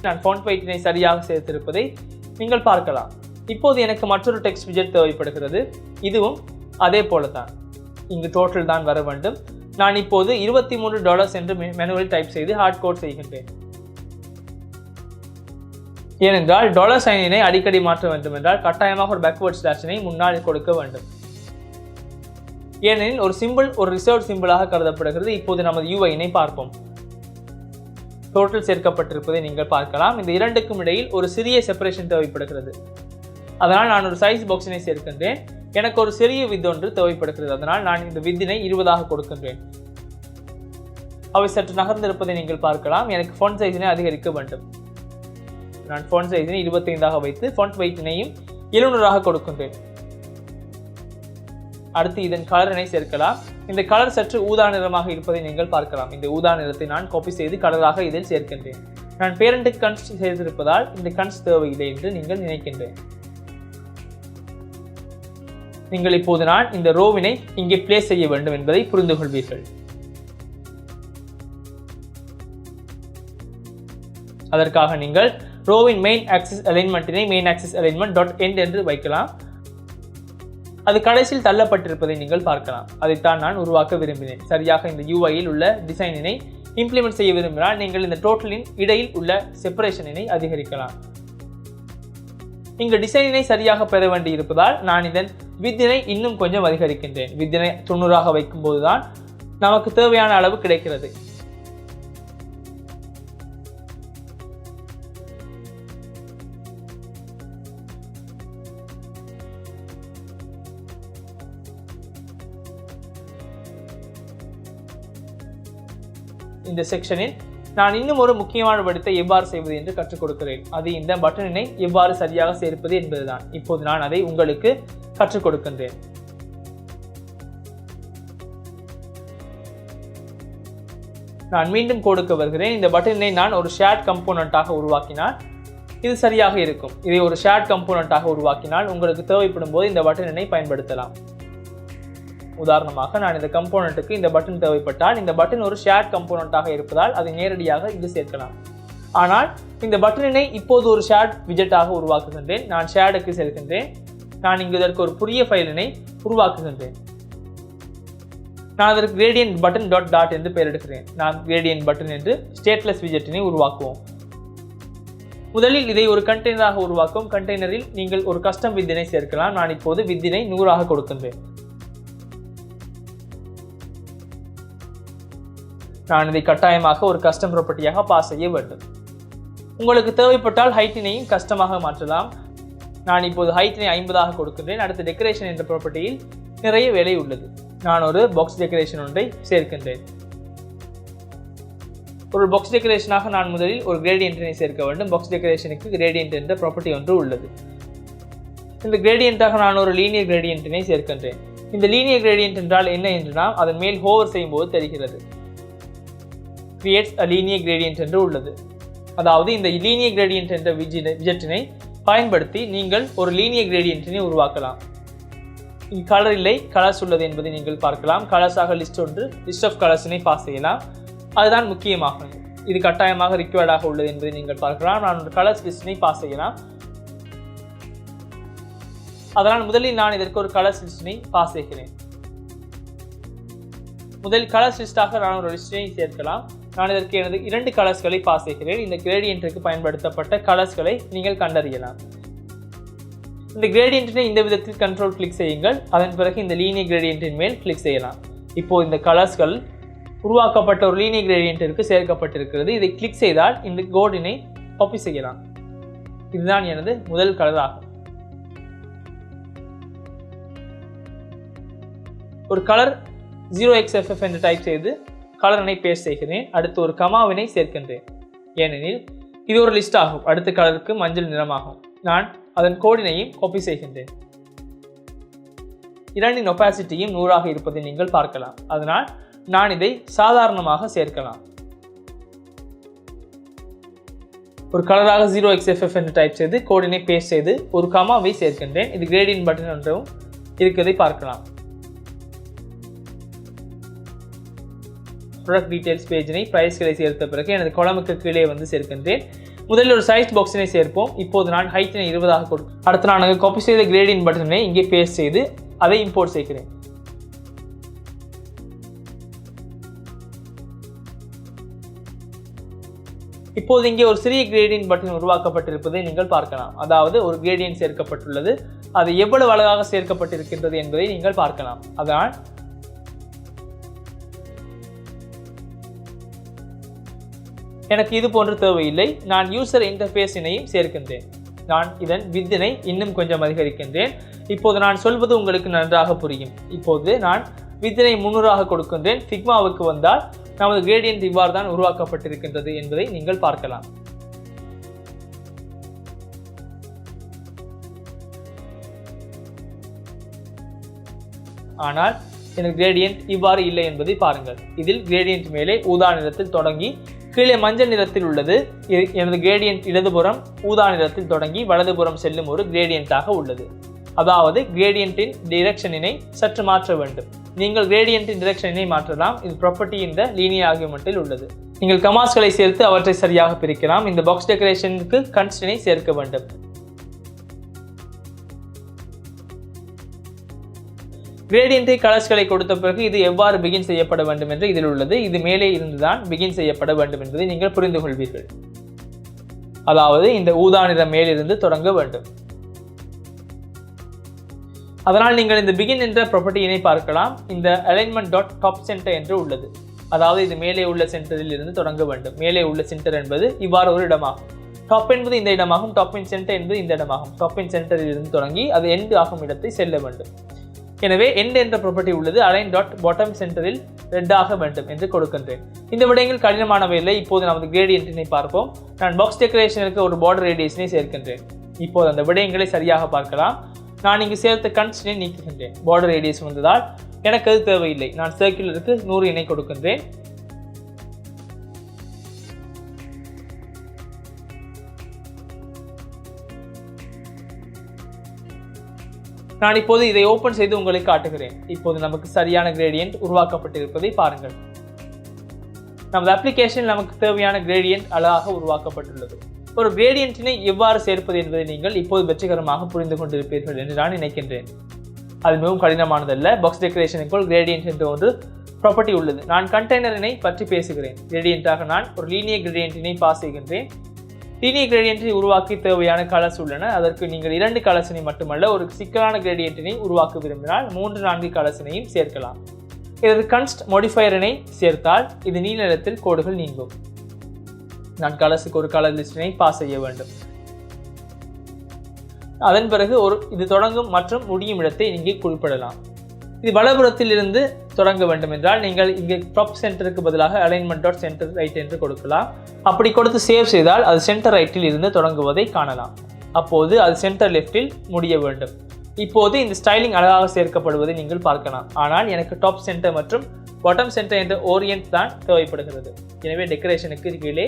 நான் ஃபாண்ட் வெயிட்டினை சரியாக சேர்த்திருப்பதை நீங்கள் பார்க்கலாம். இப்போது எனக்கு மற்றொரு டெக்ஸ்ட் விஜெட் தேவைப்படுகிறது. இதுவும் அதே போல தான். இங்கு டோட்டல் தான் வர வேண்டும். நான் இப்போது $23 என்று மெனுவில் டைப் செய்து ஹார்ட் கோட் செய்கின்றேன். ஏனென்றால் டாலர் சைனினை அடிக்கடி மாற்ற வேண்டும் என்றால் கட்டாயமாக ஒரு பேக்வர்ட் ஸ்லாஷினை முன்னால் கொடுக்க வேண்டும். ஏனெனில் ஒரு சிம்பிள் ஒரு ரிசர்வ் சிம்பிளாக கருதப்படுகிறது. இப்போது நமது யூஐனை பார்ப்போம். டோட்டல் சேர்க்கப்பட்டிருப்பதை நீங்கள் பார்க்கலாம். இந்த இரண்டுக்கும் இடையில் ஒரு சிறிய செப்பரேஷன் தேவைப்படுகிறது. அதனால் நான் ஒரு சைஸ் பாக்ஸினை சேர்க்கின்றேன். எனக்கு ஒரு சிறிய வித் ஒன்று தேவைப்படுகிறது. அதனால் நான் இந்த வித்தினை 20 கொடுக்கின்றேன். அவை சற்று நகர்ந்திருப்பதை நீங்கள் பார்க்கலாம். எனக்கு ஃபாண்ட் சைஸினை அதிகரிக்க வேண்டும். நான் ஃபாண்ட் சைஸினை 25 வைத்து ஃபாண்ட் வெயிட்டினையும் 700 கொடுக்கின்றேன். அடுத்து இதன் கலரினை சேர்க்கலாம். இந்த கலர் சற்று ஊதா நிறமாக இருப்பதை நீங்கள் பார்க்கலாம். இந்த ஊதா நிறத்தை நான் காப்பி செய்து கலராக இதில் சேர்க்கின்றேன். நான் பேரண்ட்டுக்கு கன்ஸ் செய்திருப்பதால் இந்த கன்ஸ் தேவையில்லை என்று நீங்கள் நினைக்கின்றேன். நீங்கள் இப்போது நான் இந்த ரோவினை இங்கே பிளேஸ் செய்ய வேண்டும் என்பதை புரிந்து கொள்வீர்கள். அதற்காக நீங்கள் ரோவின் மெயின் ஆக்சிஸ் அலைன்மெண்ட்டினை main axis alignment dot end என்று வைக்கலாம். அது கடைசியில் தள்ளப்பட்டிருப்பதை நீங்கள் பார்க்கலாம். அதைத்தான் நான் உருவாக்க விரும்பினேன். சரியாக இந்த யூஐயில் உள்ள டிசைனினை இம்ப்ளிமெண்ட் செய்ய விரும்பினால் நீங்கள் இந்த டோட்டலின் இடையில் உள்ள செப்பரேஷனினை அதிகரிக்கலாம். இங்கு டிசைனினை சரியாக பெற வேண்டி இருப்பதால் நான் இதன் வித்தினை இன்னும் கொஞ்சம் அதிகரிக்கின்றேன். வித்தினை 90 வைக்கும் போதுதான் நமக்கு தேவையான அளவு கிடைக்கிறது. இந்த செக்ஷனில் நான் இன்னும் ஒரு முக்கியமான படித்தை எவ்வாறு செய்வது என்று கற்றுக் கொடுக்கிறேன். அது இந்த பட்டனினை எவ்வாறு சரியாக சேர்ப்பது என்பதுதான். இப்போது நான் அதை உங்களுக்கு கற்றுக் கொடுக்கின்றேன். நான் மீண்டும் கொடுக்க வருகிறேன். இந்த பட்டனினை நான் ஒரு ஷேர்ட் கம்போனண்டாக உருவாக்கினால் இது சரியாக இருக்கும். இதை ஒரு ஷேர்ட் கம்போனண்டாக உருவாக்கினால் உங்களுக்கு தேவைப்படும் போது இந்த பட்டனினை பயன்படுத்தலாம். உதாரணமாக நான் இந்த கம்போனண்ட்டுக்கு இந்த பட்டன் தேவைப்பட்டால் இந்த பட்டன் ஒரு ஷேர்ட் கம்போனண்டாக இருப்பதால் அதை நேரடியாக இங்கு சேர்க்கலாம். ஆனால் இந்த பட்டனினை இப்போது ஒரு ஷேர்ட் விஜெட்டாக உருவாக்குகின்றேன். நான் ஷேர்டுக்கு செல்கின்றேன். நான் இங்கு இதற்கு ஒரு புதிய ஃபைலினை உருவாக்குகின்றேன். நான் அதற்கு கிரேடியன்ட் பட்டன் டாட் என்று பெயரிடுகிறேன். நான் கிரேடியன்ட் பட்டன் என்று ஸ்டேட்லெஸ் விஜெட்டினை உருவாக்குவோம். முதலில் இதை ஒரு கண்டெய்னராக உருவாக்கும். கண்டெய்னரில் நீங்கள் ஒரு கஸ்டம் வித்தினை சேர்க்கலாம். நான் இப்போது வித்தினை 100 கொடுக்கின்றேன். நான் இதை கட்டாயமாக ஒரு கஸ்டம் ப்ராப்பர்ட்டியாக பாஸ் செய்ய வேண்டும். உங்களுக்கு தேவைப்பட்டால் ஹைட்டினையும் கஸ்டமாக மாற்றலாம். நான் இப்போது ஹைட்டினை 50 கொடுக்கின்றேன். அடுத்து டெக்கரேஷன் என்ற ப்ராப்பர்ட்டியில் நிறைய வேலை உள்ளது. நான் ஒரு பாக்ஸ் டெக்கரேஷன் ஒன்றை சேர்க்கின்றேன். ஒரு பாக்ஸ் டெக்கரேஷனாக நான் முதலில் ஒரு கிரேடியன்ட்டினை சேர்க்க வேண்டும். பாக்ஸ் டெக்கரேஷனுக்கு கிரேடியன்ட் என்ற ப்ராப்பர்ட்டி ஒன்று உள்ளது. இந்த கிரேடியன்ட்டாக நான் ஒரு லீனியர் கிரேடியன்ட்டினை சேர்க்கின்றேன். இந்த லீனியர் கிரேடியன்ட் என்றால் என்ன என்று நாம் அதன் மேல் ஹோவர் செய்யும் போது தெரிகிறது. creates a linear gradient என்று உள்ளது. அதாவது இந்த லீனியர் கிரேடியன்ட் என்ற விஜெட்டினை பயன்படுத்தி நீங்கள் ஒரு லீனியர் கிரேடியன்ட்டினை உருவாக்கலாம். இங்கு கலர் இல்லை, கலர்ஸ் உள்ளது என்பதை நீங்கள் பார்க்கலாம். கலர்ஸாக லிஸ்ட் ஆஃப் கலர்ஸினை பாஸ் செய்யலாம். அதுதான் முக்கியமாக இது கட்டாயமாக ரிக்வயர்டாக உள்ளது என்பதை நீங்கள் பார்க்கலாம். நான் ஒரு கலர்ஸ் லிஸ்டினை பாஸ் செய்யலாம். அதனால் முதலில் நான் இதற்கு ஒரு கலர்ஸ் லிஸ்டினை பாஸ் செய்கிறேன். முதலில் கலர்ஸ் லிஸ்டாக நான் ஒரு லிஸ்டினை சேர்க்கலாம். நான் இதற்கு எனது 2 கலர்ஸ்களை பாஸ் செய்கிறேன். இந்த கிரேடியன்ட்டுக்கு பயன்படுத்தப்பட்ட கலர்ஸ்களை நீங்கள் கண்டறியலாம். இந்த கிரேடியன்ட்டினை இந்த விதத்தில் கண்ட்ரோல் கிளிக் செய்யுங்கள். அதன் பிறகு இந்த லீனியர் கிரேடியன்ட்டின் மேல் கிளிக் செய்யலாம். இப்போது இந்த கலர்ஸ்கள் உருவாக்கப்பட்ட ஒரு லீனியர் கிரேடியன்ட்டிற்கு சேர்க்கப்பட்டிருக்கிறது. இதை கிளிக் செய்தால் இந்த கோடினை காப்பி செய்யலாம். இதுதான் எனது முதல் கலர் ஆகும். ஒரு கலர் 0xff என்று டைப் செய்து கலரினை பேஸ்ட் செய்கிறேன். அடுத்து ஒரு கமாவினை சேர்க்கின்றேன். ஏனெனில் இது ஒரு லிஸ்ட் ஆகும். அடுத்த கலருக்கு மஞ்சள் நிறமாகும். நான் அதன் கோடினையும் காப்பி செய்கின்றேன். இரண்டின் ஒபாசிட்டியும் 100 இருப்பதை நீங்கள் பார்க்கலாம். அதனால் நான் இதை சாதாரணமாக சேர்க்கலாம். ஒரு கலராக 0xFF என்று டைப் செய்து கோடினை பேஸ்ட் செய்து ஒரு கமாவை சேர்க்கின்றேன். இது கிரேடியன்ட் பட்டன் என்றும் இருக்கிறதை பார்க்கலாம். ப்ராடக்ட் டீடைல்ஸ் பேஜினை பிரைஸ்களை சேர்த்த பிறகு எனது காலமுக்கு கீழே வந்து சேர்க்கின்றேன். முதலில் ஒரு சைஸ் பாக்ஸினை சேர்ப்போம். இப்போது நான் ஹைட்டினை 20 கொடுக்கும். அடுத்து நான் காப்பி செய்த கிரேடியன்ட் பட்டனை இங்கே பேஸ்ட் செய்து அதை இம்போர்ட் செய்கிறேன். இப்போது இங்கே ஒரு சிறிய கிரேடியன்ட் பட்டன் உருவாக்கப்பட்டிருப்பதை நீங்கள் பார்க்கலாம். அதாவது ஒரு கிரேடியன்ட் சேர்க்கப்பட்டுள்ளது. அது எவ்வளவு அழகாக சேர்க்கப்பட்டிருக்கின்றது என்பதை நீங்கள் பார்க்கலாம். அதனால் எனக்கு இது போன்று தேவையில்லை. நான் யூசர் இன்டர்ஃபேஸினையும் சேர்க்கின்றேன். நான் இதன் வித்தினை இன்னும் கொஞ்சம் அதிகரிக்கின்றேன். இப்போது நான் சொல்வது உங்களுக்கு நன்றாக புரியும். இப்போது நான் வித்தினை 300 கொடுக்கின்றேன். ஃபிக்மாவுக்கு வந்தால் நமது கிரேடியன்ட் இவ்வாறு தான் உருவாக்கப்பட்டிருக்கின்றது என்பதை நீங்கள் பார்க்கலாம். ஆனால் எனது கிரேடியன்ட் இவ்வாறு இல்லை என்பதை பாருங்கள். இதில் கிரேடியன்ட் மேலே ஊதா நிறத்தில் தொடங்கி கீழே மஞ்சள் நிறத்தில் உள்ளது. எனது கிரேடியன்ட் இடதுபுறம் ஊதா நிறத்தில் தொடங்கி வலதுபுறம் செல்லும் ஒரு கிரேடியன்ட்டாக உள்ளது. அதாவது கிரேடியன்ட்டின் டிரெக்ஷனினை சற்று மாற்ற வேண்டும். நீங்கள் கிரேடியன்ட்டின் டிரெக்ஷனினை மாற்றலாம். இது ப்ராப்பர்ட்டி இந்த லீனியர் ஆர்குமெண்ட்டில் உள்ளது. நீங்கள் கமாஸ்களை சேர்த்து அவற்றை சரியாக பிரிக்கலாம். இந்த பாக்ஸ் டெக்கரேஷனுக்கு கன்ஸ்டனை சேர்க்க வேண்டும். கிரேடியன்ட்டை கலர்ஸ்களை கொடுத்த பிறகு இது எவ்வாறு பிகின் செய்யப்பட வேண்டும் என்று இதில் உள்ளது. இது மேலே இருந்துதான் பிகின் செய்யப்பட வேண்டும் என்பதை நீங்கள் புரிந்து கொள்வீர்கள். அதாவது இந்த ஊதா நிறம் மேலிருந்து தொடங்க வேண்டும். அதனால் நீங்கள் இந்த பிகின் என்ற ப்ராப்பர்ட்டியினை பார்க்கலாம். இந்த அலைன்மெண்ட் டாட் டாப் சென்டர் என்று உள்ளது. அதாவது இது மேலே உள்ள சென்டரில் இருந்து தொடங்க வேண்டும். மேலே உள்ள சென்டர் என்பது இவ்வாறு ஒரு இடமாகும். டாப் என்பது இந்த இடமாகும். டாப் இன் சென்டர் என்பது இந்த இடமாகும். டாப் இன் சென்டரில் இருந்து தொடங்கி அது எண்ட் ஆகும் இடத்தை செல்ல வேண்டும். எனவே எண்ட் என்ற ப்ராப்பர்ட்டி உள்ளது. அலைன் டாட் பாட்டம் சென்டரில் ரெட் ஆக வேண்டும் என்று கொடுக்கின்றேன். இந்த விடயங்கள் கடினமானவை இல்லை. இப்போது நமது கிரேடியன்ட்டினை பார்ப்போம். நான் பாக்ஸ் டெக்கரேஷனுக்கு ஒரு பார்டர் ரேடியஸினை சேர்க்கின்றேன். இப்போது அந்த விடயங்களை சரியாக பார்க்கலாம். நான் இங்கு சேர்த்த கன்ஸ்டனை நீக்குகின்றேன். பார்டர் ரேடியஸ் வந்ததால் எனக்கு அது தேவையில்லை. நான் சர்க்குலருக்கு 100 இணை கொடுக்கின்றேன். நான் இப்போது இதை ஓபன் செய்து உங்களுக்கு காட்டுகிறேன். இப்போது நமக்கு சரியான கிரேடியன்ட் உருவாக்கப்பட்டிருப்பதை பாருங்கள். நமது அப்ளிகேஷன் நமக்கு தேவையான கிரேடியன்ட் அழகாக உருவாக்கப்பட்டுள்ளது. ஒரு கிரேடியன்ட்டினை எவ்வாறு சேர்ப்பது என்பதை நீங்கள் இப்போது வெற்றிகரமாக புரிந்து கொண்டிருப்பீர்கள் என்று நான் நினைக்கின்றேன். அது மிகவும் கடினமானதல்ல. பாக்ஸ் டெக்கரேஷனுக்குள் கிரேடியன்ட் என்ற ஒன்று ப்ராப்பர்ட்டி உள்ளது. நான் கண்டெய்னரினை பற்றி பேசுகிறேன். கிரேடியன்ட்டாக நான் ஒரு லீனியர் கிரேடியன்ட்டினை பாஸ் செய்கின்றேன். லீனியர் கிரேடியன்ட்டை உருவாக்கி தேவையான கலர்ஸ் உள்ளன. அதற்கு நீங்கள் 2 கலர்ஸினை மட்டுமல்ல, ஒரு சிக்கலான கிரேடியன்ட்டினை உருவாக்க விரும்பினால் 3-4 கலர்ஸினையும் சேர்க்கலாம். இதற்கு கன்ஸ்ட் மோடிஃபயரினை சேர்த்தால் இது நீல நிறத்தில் கோடுகள் நீங்கும். நான் கலர்ஸுக்கு ஒரு கலர் லிஸ்டினை பாஸ் செய்ய வேண்டும். அதன் பிறகு இது தொடங்கும் மற்றும் முடியும் இடத்தை இங்கே குறிப்பிடலாம். இது வலப்புறத்தில் இருந்து தொடங்க வேண்டும் என்றால் நீங்கள் இங்கே டாப் சென்டருக்கு பதிலாக அலைன்மெண்ட் டாட் சென்டர் ரைட் என்று கொடுக்கலாம். அப்படி கொடுத்து சேவ் செய்தால் அது சென்டர் ரைட்டில் இருந்து தொடங்குவதை காணலாம். அப்போது அது சென்டர் லெஃப்டில் முடிய வேண்டும். இப்போது இந்த ஸ்டைலிங் அழகாக சேர்க்கப்படுவதை நீங்கள் பார்க்கலாம். ஆனால் எனக்கு டாப் சென்டர் மற்றும் பாட்டம் சென்டர் என்ற ஓரியன்ட் தான் தேவைப்படுகிறது. எனவே டெக்கரேஷனுக்கு கீழே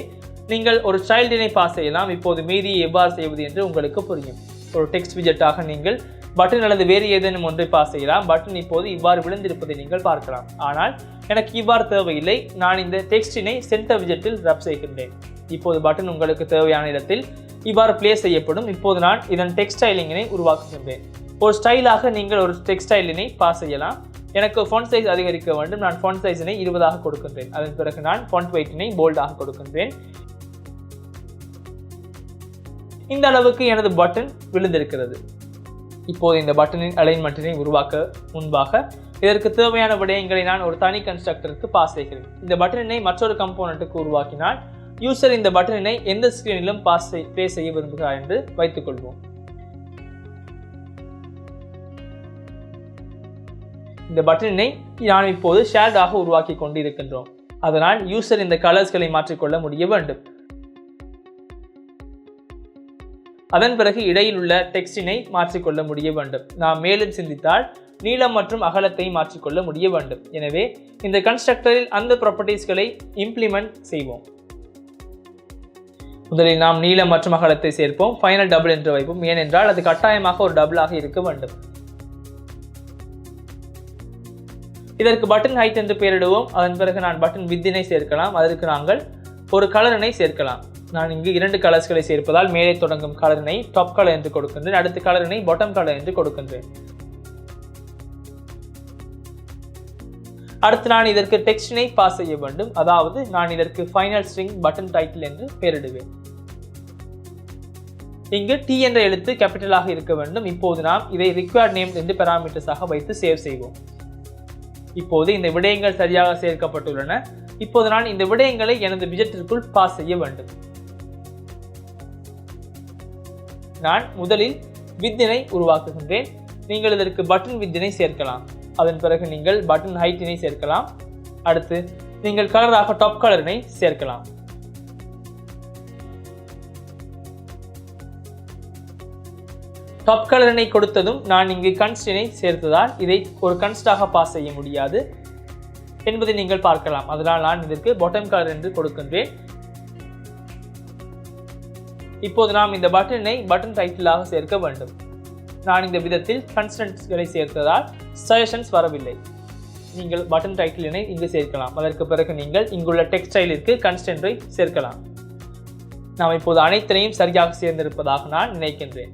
நீங்கள் ஒரு சைல்டினை பாஸ் செய்யலாம். இப்போது மீதியை எவ்வாறு செய்வது என்று உங்களுக்கு புரியும். ஒரு டெக்ஸ்ட் விஜெட்டாக நீங்கள் பட்டன் அல்லது வேறு ஏதேனும் ஒன்றை பாஸ் செய்யலாம். பட்டன் இப்போது இவ்வாறு விழுந்திருப்பதை நீங்கள் பார்க்கலாம். ஆனால் எனக்கு இவ்வாறு தேவையில்லை. நான் இந்த டெக்ஸ்டினை சென்டர் விஜெட்டில் ரப் செய்கின்றேன். இப்போது பட்டன் உங்களுக்கு தேவையான இடத்தில் இவ்வாறு பிளேஸ் செய்யப்படும். இப்போது நான் இதன் டெக்ஸ்ட் ஸ்டைலிங்கினை உருவாக்குகின்றேன். ஒரு ஸ்டைலாக நீங்கள் ஒரு டெக்ஸ்ட் ஸ்டைலினை பாஸ் செய்யலாம். எனக்கு ஃபாண்ட் சைஸ் அதிகரிக்க வேண்டும். நான் ஃபாண்ட் சைஸினை 20 கொடுக்கின்றேன். அதன் பிறகு நான் ஃபாண்ட் வெயிட்டினை போல்டாக கொடுக்கின்றேன். இந்த அளவுக்கு எனது பட்டன் விழுந்திருக்கிறது. இப்போது இந்த பட்டனின் அலைன்மெண்ட்டினை உருவாக்க முன்பாக இதற்கு தேவையான விடயங்களை நான் ஒரு தனி கன்ஸ்ட்ரக்டருக்கு பாஸ் செய்கிறேன். இந்த பட்டனினை மற்றொரு கம்போனண்ட்டுக்கு உருவாக்கினால் யூசர் இந்த பட்டனினை எந்த ஸ்கிரீனிலும் ப்ளே செய்ய விரும்புகிறார் என்று வைத்துக் கொள்வோம். இந்த பட்டனினை நான் இப்போது ஷேடாக உருவாக்கி கொண்டு இருக்கின்றோம். அதனால் யூசர் இந்த கலர்ஸ்களை மாற்றிக்கொள்ள முடிய வேண்டும். அதன் பிறகு இடையில் உள்ள டெக்ஸ்டினை மாற்றிக்கொள்ள முடிய வேண்டும். நாம் மேலும் சிந்தித்தால் நீளம் மற்றும் அகலத்தை மாற்றிக்கொள்ள முடிய வேண்டும். எனவே இந்த கன்ஸ்ட்ரக்டரில் அந்த ப்ராப்பர்ட்டிஸ்களை இம்ப்ளிமெண்ட் செய்வோம். முதலில் நாம் நீளம் மற்றும் அகலத்தை சேர்ப்போம். ஃபைனல் டபுள் என்று வைப்போம். ஏனென்றால் அது கட்டாயமாக ஒரு டபுளாக இருக்க வேண்டும். இதற்கு பட்டன் ஹைட் என்று பெயரிடுவோம். அதன் பிறகு நான் பட்டன் வித்தினை சேர்க்கலாம். அதற்கு நாங்கள் ஒரு கலரினை சேர்க்கலாம். நான் இங்கு 2 கலர்ஸ்களை சேர்ப்பதால் மேலே தொடங்கும் கலரினை டாப் கலர் என்று கொடுக்கின்றேன். அடுத்த கலரினை பாட்டம் கலர் என்று கொடுக்கின்றேன். அடுத்து நான் இதற்கு டெக்ஸ்டினை பாஸ் செய்ய வேண்டும். அதாவது நான் இதற்கு ஃபைனல் ஸ்ட்ரிங் பட்டன் டைட்டில் என்று பெயரிடுவேன். இங்கு T என்ற எழுத்து கேபிட்டலாக இருக்க வேண்டும். இப்போது நாம் இதை ரிக்வயர்ட் நேம் என்று பாராமீட்டர்ஸாக வைத்து சேவ் செய்வோம். இப்போது இந்த விடயங்கள் சரியாக சேர்க்கப்பட்டுள்ளன. இப்போது நான் இந்த விடயங்களை எனது விஜெட்டிற்குள் பாஸ் செய்ய வேண்டும். நான் முதலில் வித்தினை உருவாக்குகின்றேன். நீங்கள் இதற்கு பட்டன் வித்தினை சேர்க்கலாம். அதன் பிறகு நீங்கள் பட்டன் ஹைட்டினை சேர்க்கலாம். அடுத்து நீங்கள் கலராக டாப் கலரினை சேர்க்கலாம். டாப் கலரினை கொடுத்ததும் நான் இங்கு கன்ஸ்டினை சேர்த்ததால் இதை ஒரு கன்ஸ்டாக பாஸ் செய்ய முடியாது என்பதை நீங்கள் பார்க்கலாம். அதனால் நான் இதற்கு பாட்டம் கலர் என்று கொடுக்கின்றேன். இப்போது நாம் இந்த பட்டனை பட்டன் டைட்டிலாக சேர்க்க வேண்டும். நான் இந்த விதத்தில் கன்ஸ்டன்ட்களை சேர்த்ததால் சஜஷன்ஸ் வரவில்லை. நீங்கள் பட்டன் டைட்டிலினை இங்கு சேர்க்கலாம். அதற்கு பிறகு நீங்கள் இங்குள்ள டெக்ஸ்டைலிற்கு கன்ஸ்டன்ட்டை சேர்க்கலாம். நாம் இப்போது அனைத்தினையும் சரியாக சேர்ந்திருப்பதாக நான் நினைக்கின்றேன்.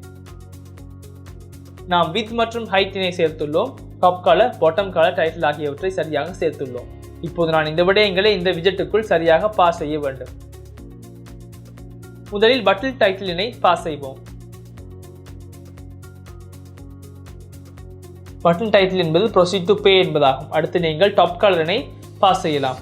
நாம் வித் மற்றும் ஹைட்டினை சேர்த்துள்ளோம். Top colour, bottom colour, title ஆகியவற்றை சரியாக சேர்த்துள்ளோம். இப்போது நான் இந்த விடயங்களை இந்த விஜெட்டுக்குள் சரியாக பாஸ் செய்ய வேண்டும். முதலில் பட்டன் டைட்டிலினை பாஸ் செய்வோம். பட்டன் டைட்டில் என்பது ப்ரொசீட் டு பே என்பதாகும். அடுத்து நீங்கள் டாப் கலரினை பாஸ் செய்யலாம்.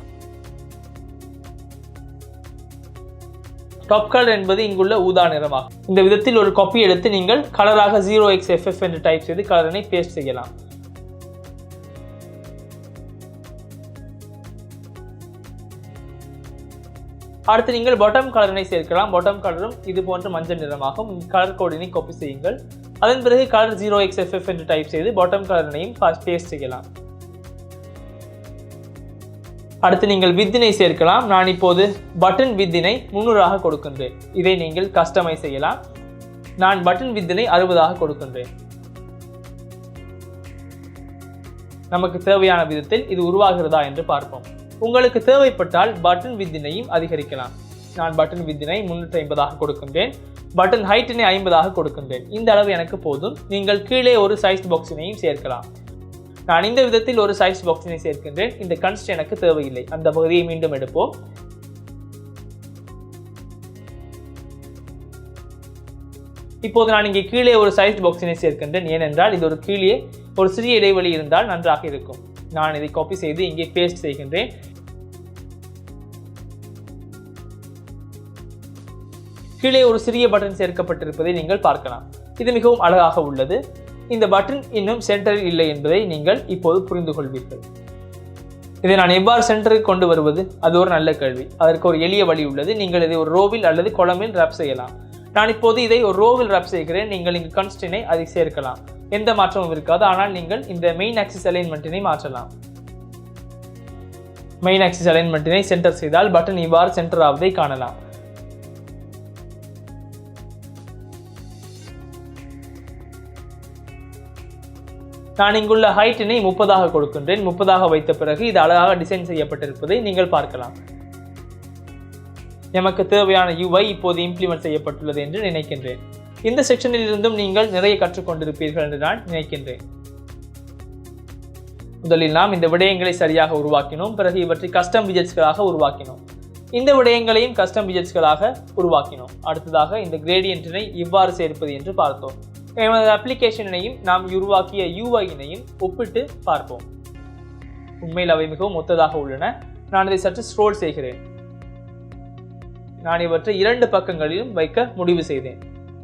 டாப் கலர் என்பது இங்குள்ள ஊதா நிறமாகும். இந்த விதத்தில் ஒரு காப்பி எடுத்து நீங்கள் கலராக 0xFF என்று டைப் செய்து கலரினை பேஸ்ட் செய்யலாம். அடுத்து நீங்கள் பாட்டம் கலரினை சேர்க்கலாம். பாட்டம் கலரும் இது போன்ற மஞ்சள் நிறமாகும். கலர் கோடினை காப்பி செய்யுங்கள். அதன் பிறகு கலர் 0xFF என்று டைப் செய்து பாட்டம் கலரினையும் பேஸ்ட் செய்யலாம். அடுத்து நீங்கள் வித்தினை சேர்க்கலாம். நான் இப்போது பட்டன் வித்தினை 300 கொடுக்கின்றேன். இதை நீங்கள் கஸ்டமைஸ் செய்யலாம். நான் பட்டன் வித்தினை 60 கொடுக்கின்றேன். நமக்கு தேவையான விதத்தில் இது உருவாகிறதா என்று பார்ப்போம். உங்களுக்கு தேவைப்பட்டால் பட்டன் வித்தினையும் அதிகரிக்கலாம். நான் பட்டன் வித்தினை 350 கொடுக்கின்றேன். பட்டன் ஹைட்டினை 50 கொடுக்கின்றேன். இந்த அளவு எனக்கு போதும். நீங்கள் கீழே ஒரு சைஸ் பாக்ஸினையும் சேர்க்கலாம். நான் இந்த விதத்தில் ஒரு சைஸ் பாக்ஸினை சேர்க்கின்றேன். இந்த கன்ஸ்ட் எனக்கு தேவையில்லை. அந்த பகுதியை மீண்டும் எடுப்போம். இப்போது நான் இங்கே கீழே ஒரு சைஸ் பாக்ஸினை சேர்க்கின்றேன். ஏனென்றால் இது ஒரு கீழே ஒரு சிறிய இடைவெளி இருந்தால் நன்றாக இருக்கும். நான் இதை காப்பி செய்து இங்கே பேஸ்ட் செய்கின்றேன். கீழே ஒரு சிறிய பட்டன் சேர்க்கப்பட்டிருப்பதை நீங்கள் பார்க்கலாம். இது மிகவும் அழகாக உள்ளது. இந்த பட்டன் இன்னும் சென்டரில் இல்லை என்பதை நீங்கள் இப்போது புரிந்து கொள்வீர்கள். இதை நான் எவ்வாறு சென்டருக்கு கொண்டு வருவது? அது ஒரு நல்ல கேள்வி. அதற்கு ஒரு எளிய வழி உள்ளது. நீங்கள் இதை ஒரு ரோவில் அல்லது கொலமில் ரேப் செய்யலாம். நான் இப்போது இதை ஒரு ரோவில் ரேப் செய்கிறேன். நீங்கள் இங்கு கன்ஸ்டினை அதை சேர்க்கலாம். எந்த மாற்றமும் இருக்காது. ஆனால் நீங்கள் இந்த மெயின் ஆக்சிஸ் அலைன்மெண்ட்டினை மாற்றலாம். மெயின் ஆக்சிஸ் அலைன்மெண்ட்டினை சென்டர் செய்தால் பட்டன் இவ்வாறு சென்டர் ஆவதை காணலாம். நான் இங்குள்ள ஹைட்டினை 30 கொடுக்கின்றேன். 30 வைத்த பிறகு இது அழகாக டிசைன் செய்யப்பட்டிருப்பதை நீங்கள் பார்க்கலாம். நமக்கு தேவையான UI இப்போது இம்ப்ளிமெண்ட் செய்யப்பட்டுள்ளது என்று நினைக்கின்றேன். இந்த செக்ஷனில் இருந்தும் நீங்கள் நிறைய கற்றுக்கொண்டிருப்பீர்கள் என்று நான் நினைக்கின்றேன். முதலில் நாம் இந்த விடயங்களை சரியாக உருவாக்கினோம். பிறகு இவற்றை கஸ்டம் விஜெட்ஸ்களாக உருவாக்கினோம். இந்த விடயங்களையும் கஸ்டம் விஜெட்ஸ்களாக உருவாக்கினோம். அடுத்ததாக இந்த கிரேடியன்ட்டினை இவ்வாறு சேர்ப்பது என்று பார்த்தோம். எமது அப்ளிகேஷனையும் நாம் உருவாக்கிய UI-னையும் ஒப்பிட்டு பார்ப்போம். உண்மையில் அவை மிகவும் ஒத்ததாக உள்ளன. நான் இதை சற்று ஸ்க்ரோல் செய்கிறேன். நான் இவற்றை 2 பக்கங்களிலும் வைக்க முடிவு செய்தேன்.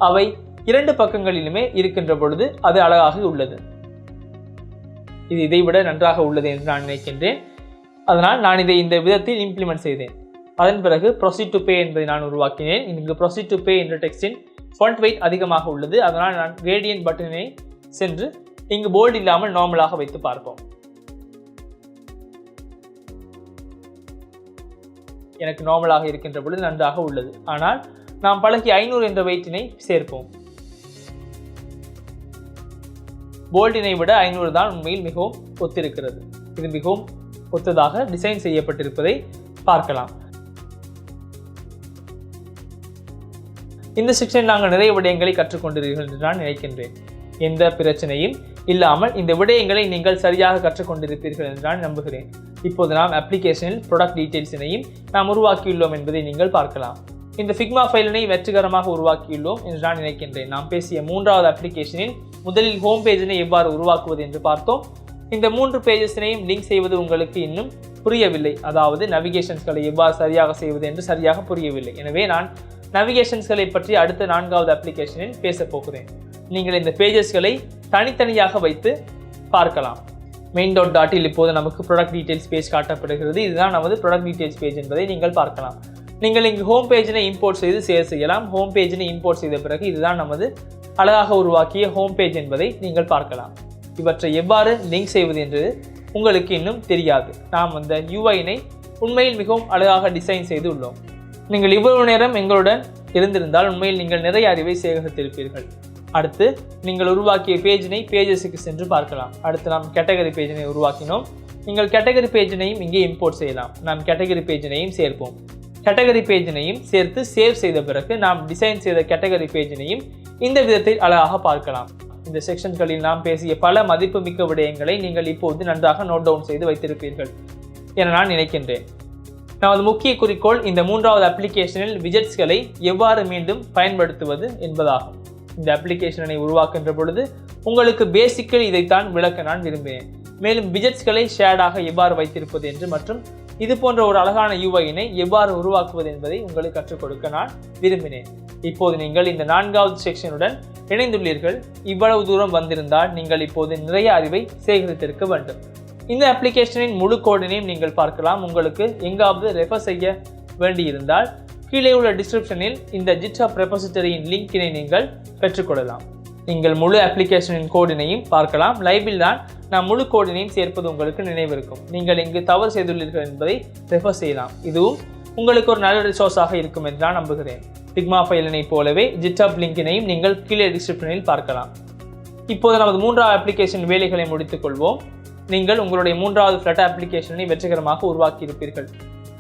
அவை 2 பக்கங்களிலுமே இருக்கின்ற பொழுது அது அழகாக உள்ளது. இது இதைவிட நன்றாக உள்ளது என்று நான் நினைக்கின்றேன். அதனால் நான் இதை இந்த விதத்தில் இம்ப்ளிமெண்ட் செய்தேன். அதன் பிறகு ப்ரொசீட் டு பே என்பதை நான் உருவாக்கினேன். இங்கு ப்ரொசீட் டு பே என்ற டெக்ஸ்டின் ஃபாண்ட் வெயிட் அதிகமாக உள்ளது. அதனால் நான் கிரேடியன்ட் பட்டனை சென்று இங்கு போல்ட் இல்லாமல் நார்மலாக வைத்து பார்ப்போம். எனக்கு நார்மலாக இருக்கின்ற பொழுது நன்றாக உள்ளது. ஆனால் நாம் பழகி 500 என்ற வெயிட்டினை சேர்ப்போம். போல்டினை விட 500 தான் உண்மையில் மிகவும் ஒத்திருக்கிறது. இது மிகவும் ஒத்ததாக டிசைன் செய்யப்பட்டிருப்பதை பார்க்கலாம். இந்த செக்ஷனில் நாங்கள் நிறைய விடயங்களை கற்றுக்கொண்டிருக்கிறீர்கள் என்று நான் நினைக்கின்றேன். எந்த பிரச்சனையும் இல்லாமல் இந்த விடயங்களை நீங்கள் சரியாக கற்றுக்கொண்டிருப்பீர்கள் என்று நான் நம்புகிறேன். இப்போது நாம் அப்ளிகேஷனில் ப்ராடக்ட் டீட்டெயில்ஸினையும் நாம் உருவாக்கியுள்ளோம் என்பதை நீங்கள் பார்க்கலாம். இந்த ஃபிக்மா ஃபைலினை வெற்றிகரமாக உருவாக்கியுள்ளோம் என்று நான் நினைக்கின்றேன். நாம் பேசிய 3வது அப்ளிகேஷனில் முதலில் ஹோம் பேஜினை எவ்வாறு உருவாக்குவது என்று பார்த்தோம். இந்த 3 பேஜஸினையும் லிங்க் செய்வது உங்களுக்கு இன்னும் புரியவில்லை. அதாவது நவிகேஷன்ஸ்களை எவ்வாறு சரியாக செய்வது என்று சரியாக புரியவில்லை. எனவே நான் நவிகேஷன்ஸ்களை பற்றி அடுத்த 4வது அப்ளிகேஷனில் பேசப் போகிறேன். நீங்கள் இந்த பேஜஸ்களை தனித்தனியாக வைத்து பார்க்கலாம். main.dot-இல் இப்போது நமக்கு ப்ராடக்ட் டீடைல்ஸ் பேஜ் காட்டப்படுகிறது. இதுதான் நமது ப்ராடக்ட் டீடைல்ஸ் பேஜ் என்பதை நீங்கள் பார்க்கலாம். நீங்கள் இங்கு ஹோம் பேஜினை இம்போர்ட் செய்து சேவ் செய்யலாம். ஹோம் பேஜினை இம்போர்ட் செய்த பிறகு இதுதான் நமது அழகாக உருவாக்கிய ஹோம் பேஜ் என்பதை நீங்கள் பார்க்கலாம். இவற்றை எவ்வாறு லிங்க் செய்வது என்று உங்களுக்கு இன்னும் தெரியாது. நாம் அந்த UIனை உண்மையில் மிகவும் அழகாக டிசைன் செய்து உள்ளோம். நீங்கள் இவ்வளவு நேரம் எங்களுடன் இருந்திருந்தால் உண்மையில் நீங்கள் நிறைய அறிவை சேகரித்திருப்பீர்கள். அடுத்து நீங்கள் உருவாக்கிய பேஜினை பேஜஸுக்கு சென்று பார்க்கலாம். அடுத்து நாம் கேட்டகரி பேஜினை உருவாக்கினோம். நீங்கள் கேட்டகரி பேஜினையும் இங்கே இம்போர்ட் செய்யலாம். நாம் கேட்டகரி பேஜினையும் சேர்ப்போம். கேட்டகரி பேஜினையும் சேர்த்து சேவ் செய்த பிறகு நாம் டிசைன் செய்த கேட்டகரி பேஜினையும் இந்த விதத்தில் அழகாக பார்க்கலாம். இந்த செக்ஷன்களில் நாம் பேசிய பல மதிப்புமிக்க விடயங்களை நீங்கள் இப்போது நன்றாக நோட் டவுன் செய்து வைத்திருப்பீர்கள் என நான் நினைக்கின்றேன். நமது முக்கிய குறிக்கோள் இந்த 3வது அப்ளிகேஷனில் விஜெட்ஸ்களை எவ்வாறு மீண்டும் பயன்படுத்துவது என்பதாகும். இந்த அப்ளிகேஷனை உருவாக்குகின்ற பொழுது உங்களுக்கு பேசிக்கலி இதைத்தான் விளக்க நான் விரும்பினேன். மேலும் விஜெட்ஸ்களை ஷேடாக எவ்வாறு வைத்திருப்பது என்று மற்றும் இது போன்ற ஒரு அழகான UIனை எவ்வாறு உருவாக்குவது என்பதை உங்களுக்கு கற்றுக் கொடுக்க நான் விரும்பினேன். இப்போது நீங்கள் இந்த 4வது செக்ஷனுடன் இணைந்துள்ளீர்கள். இவ்வளவு தூரம் வந்திருந்தால் நீங்கள் இப்போது நிறைய அறிவை சேகரித்திருக்க வேண்டும். இந்த அப்ளிகேஷனின் முழு கோடினையும் நீங்கள் பார்க்கலாம். உங்களுக்கு எங்காவது ரெஃபர் செய்ய வேண்டியிருந்தால் கீழே உள்ள டிஸ்கிரிப்ஷனில் இந்த GitHub ரெபாசிட்டரியின் லிங்கினை நீங்கள் பெற்றுக்கொள்ளலாம். நீங்கள் முழு அப்ளிகேஷனின் கோடினையும் பார்க்கலாம். லைவில் தான் நான் முழு கோடினையும் சேர்ப்பது உங்களுக்கு நினைவிருக்கும். நீங்கள் இங்கு தவறு செய்துள்ளீர்கள் என்பதை ரெஃபர் செய்யலாம். இதுவும் உங்களுக்கு ஒரு நல்ல ரிசோர்ஸாக இருக்கும் என்று நான் நம்புகிறேன். ஃபிக்மா ஃபைலினை போலவே GitHub லிங்கினையும் நீங்கள் கீழே டிஸ்கிரிப்ஷனில் பார்க்கலாம். இப்போது நமது 3வது அப்ளிகேஷன் வேலைகளை முடித்துக் கொள்வோம். நீங்கள் உங்களுடைய 3வது ஃப்ளட்டர் அப்ளிகேஷனை வெற்றிகரமாக உருவாக்கி இருப்பீர்கள்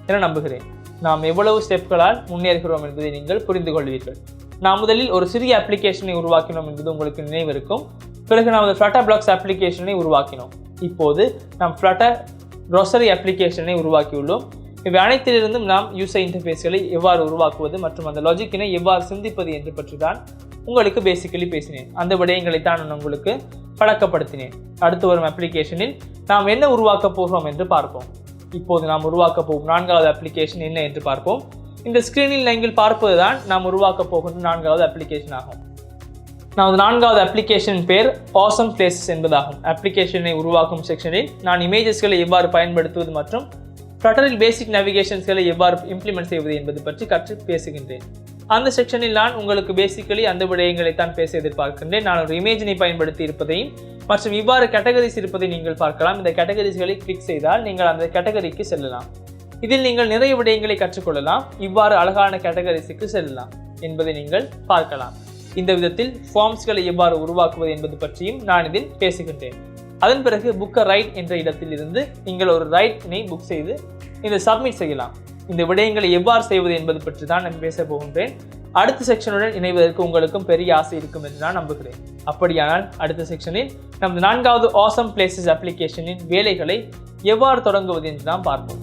என நம்புகிறேன். நாம் எவ்வளவு ஸ்டெப்களால் முன்னேறுகிறோம் என்பதை நீங்கள் புரிந்து கொள்வீர்கள். நாம் முதலில் ஒரு சிறிய அப்ளிகேஷனை உருவாக்கினோம் என்பது உங்களுக்கு நினைவிருக்கும். பிறகு நமது ஃப்ளட்டர் பிளாக்ஸ் அப்ளிகேஷனை உருவாக்கினோம். இப்போது நாம் ஃப்ளட்டர் க்ரோசரி அப்ளிகேஷனை உருவாக்கியுள்ளோம். இவை அனைத்திலிருந்தும் நாம் யூசர் இன்டர்ஃபேஸ்களை எவ்வாறு உருவாக்குவது மற்றும் அந்த லாஜிக்கினை எவ்வாறு சிந்திப்பது என்று பற்றி தான் உங்களுக்கு பேசிக்கலி பேசினேன். அந்த விடயங்களை தான் நான் உங்களுக்கு பழக்கப்படுத்தினேன். அடுத்து வரும் அப்ளிகேஷனில் நாம் என்ன உருவாக்கப் போகிறோம் என்று பார்ப்போம். இப்போது நாம் உருவாக்க போகும் 4வது அப்ளிகேஷன் என்ன என்று பார்ப்போம். இந்த ஸ்கிரீனில் நீங்கள் பார்ப்பது தான் நாம் உருவாக்க போகின்ற 4வது அப்ளிகேஷன் ஆகும். நமது 4வது அப்ளிகேஷன் பேர் ஆசம் பிளேசஸ் என்பதாகும். அப்ளிகேஷனை உருவாக்கும் செக்ஷனில் நான் இமேஜஸ்களை எவ்வாறு பயன்படுத்துவது மற்றும் ஃப்ளட்டரில் பேசிக் நேவிகேஷன்ஸ்களை எவ்வாறு இம்ப்ளிமெண்ட் செய்வது என்பது பற்றி கற்று பேசுகின்றேன். அந்த செக்ஷனில் நான் உங்களுக்கு பேசிக்கலி அந்த விடயங்களை தான் பேச எதிர்பார்க்கின்றேன். நான் ஒரு இமேஜினை பயன்படுத்தி இருப்பதையும் மற்றும் இவ்வாறு கேட்டகரிஸ் இருப்பதை நீங்கள் பார்க்கலாம். இந்த கேட்டகரிஸ்களை கிளிக் செய்தால் நீங்கள் அந்த கேட்டகரிக்கு செல்லலாம். இதில் நீங்கள் நிறைய விடயங்களை கற்றுக்கொள்ளலாம். இவ்வாறு அழகான கேட்டகரிஸுக்கு செல்லலாம் என்பதை நீங்கள் பார்க்கலாம். இந்த விதத்தில் ஃபார்ம்ஸ்களை எவ்வாறு உருவாக்குவது என்பது பற்றியும் நான் இதில் பேசுகின்றேன். அதன் பிறகு புக் ரைட் என்ற இடத்தில் இருந்து நீங்கள் ஒரு ரைட்டினை புக் செய்து இந்த சப்மிட் செய்யலாம். இந்த விடயங்களை எவ்வாறு செய்வது என்பது பற்றி தான் நான் பேச போகின்றேன். அடுத்த செக்ஷனுடன் இணைவதற்கு உங்களுக்கும் பெரிய ஆசை இருக்கும் என்று நான் நம்புகிறேன். அப்படியானால் அடுத்த செக்ஷனில் நமது 4வது ஆசம் பிளேசஸ் அப்ளிகேஷனின் வேலைகளை எவ்வாறு தொடங்குவது என்று நாம் பார்ப்போம்.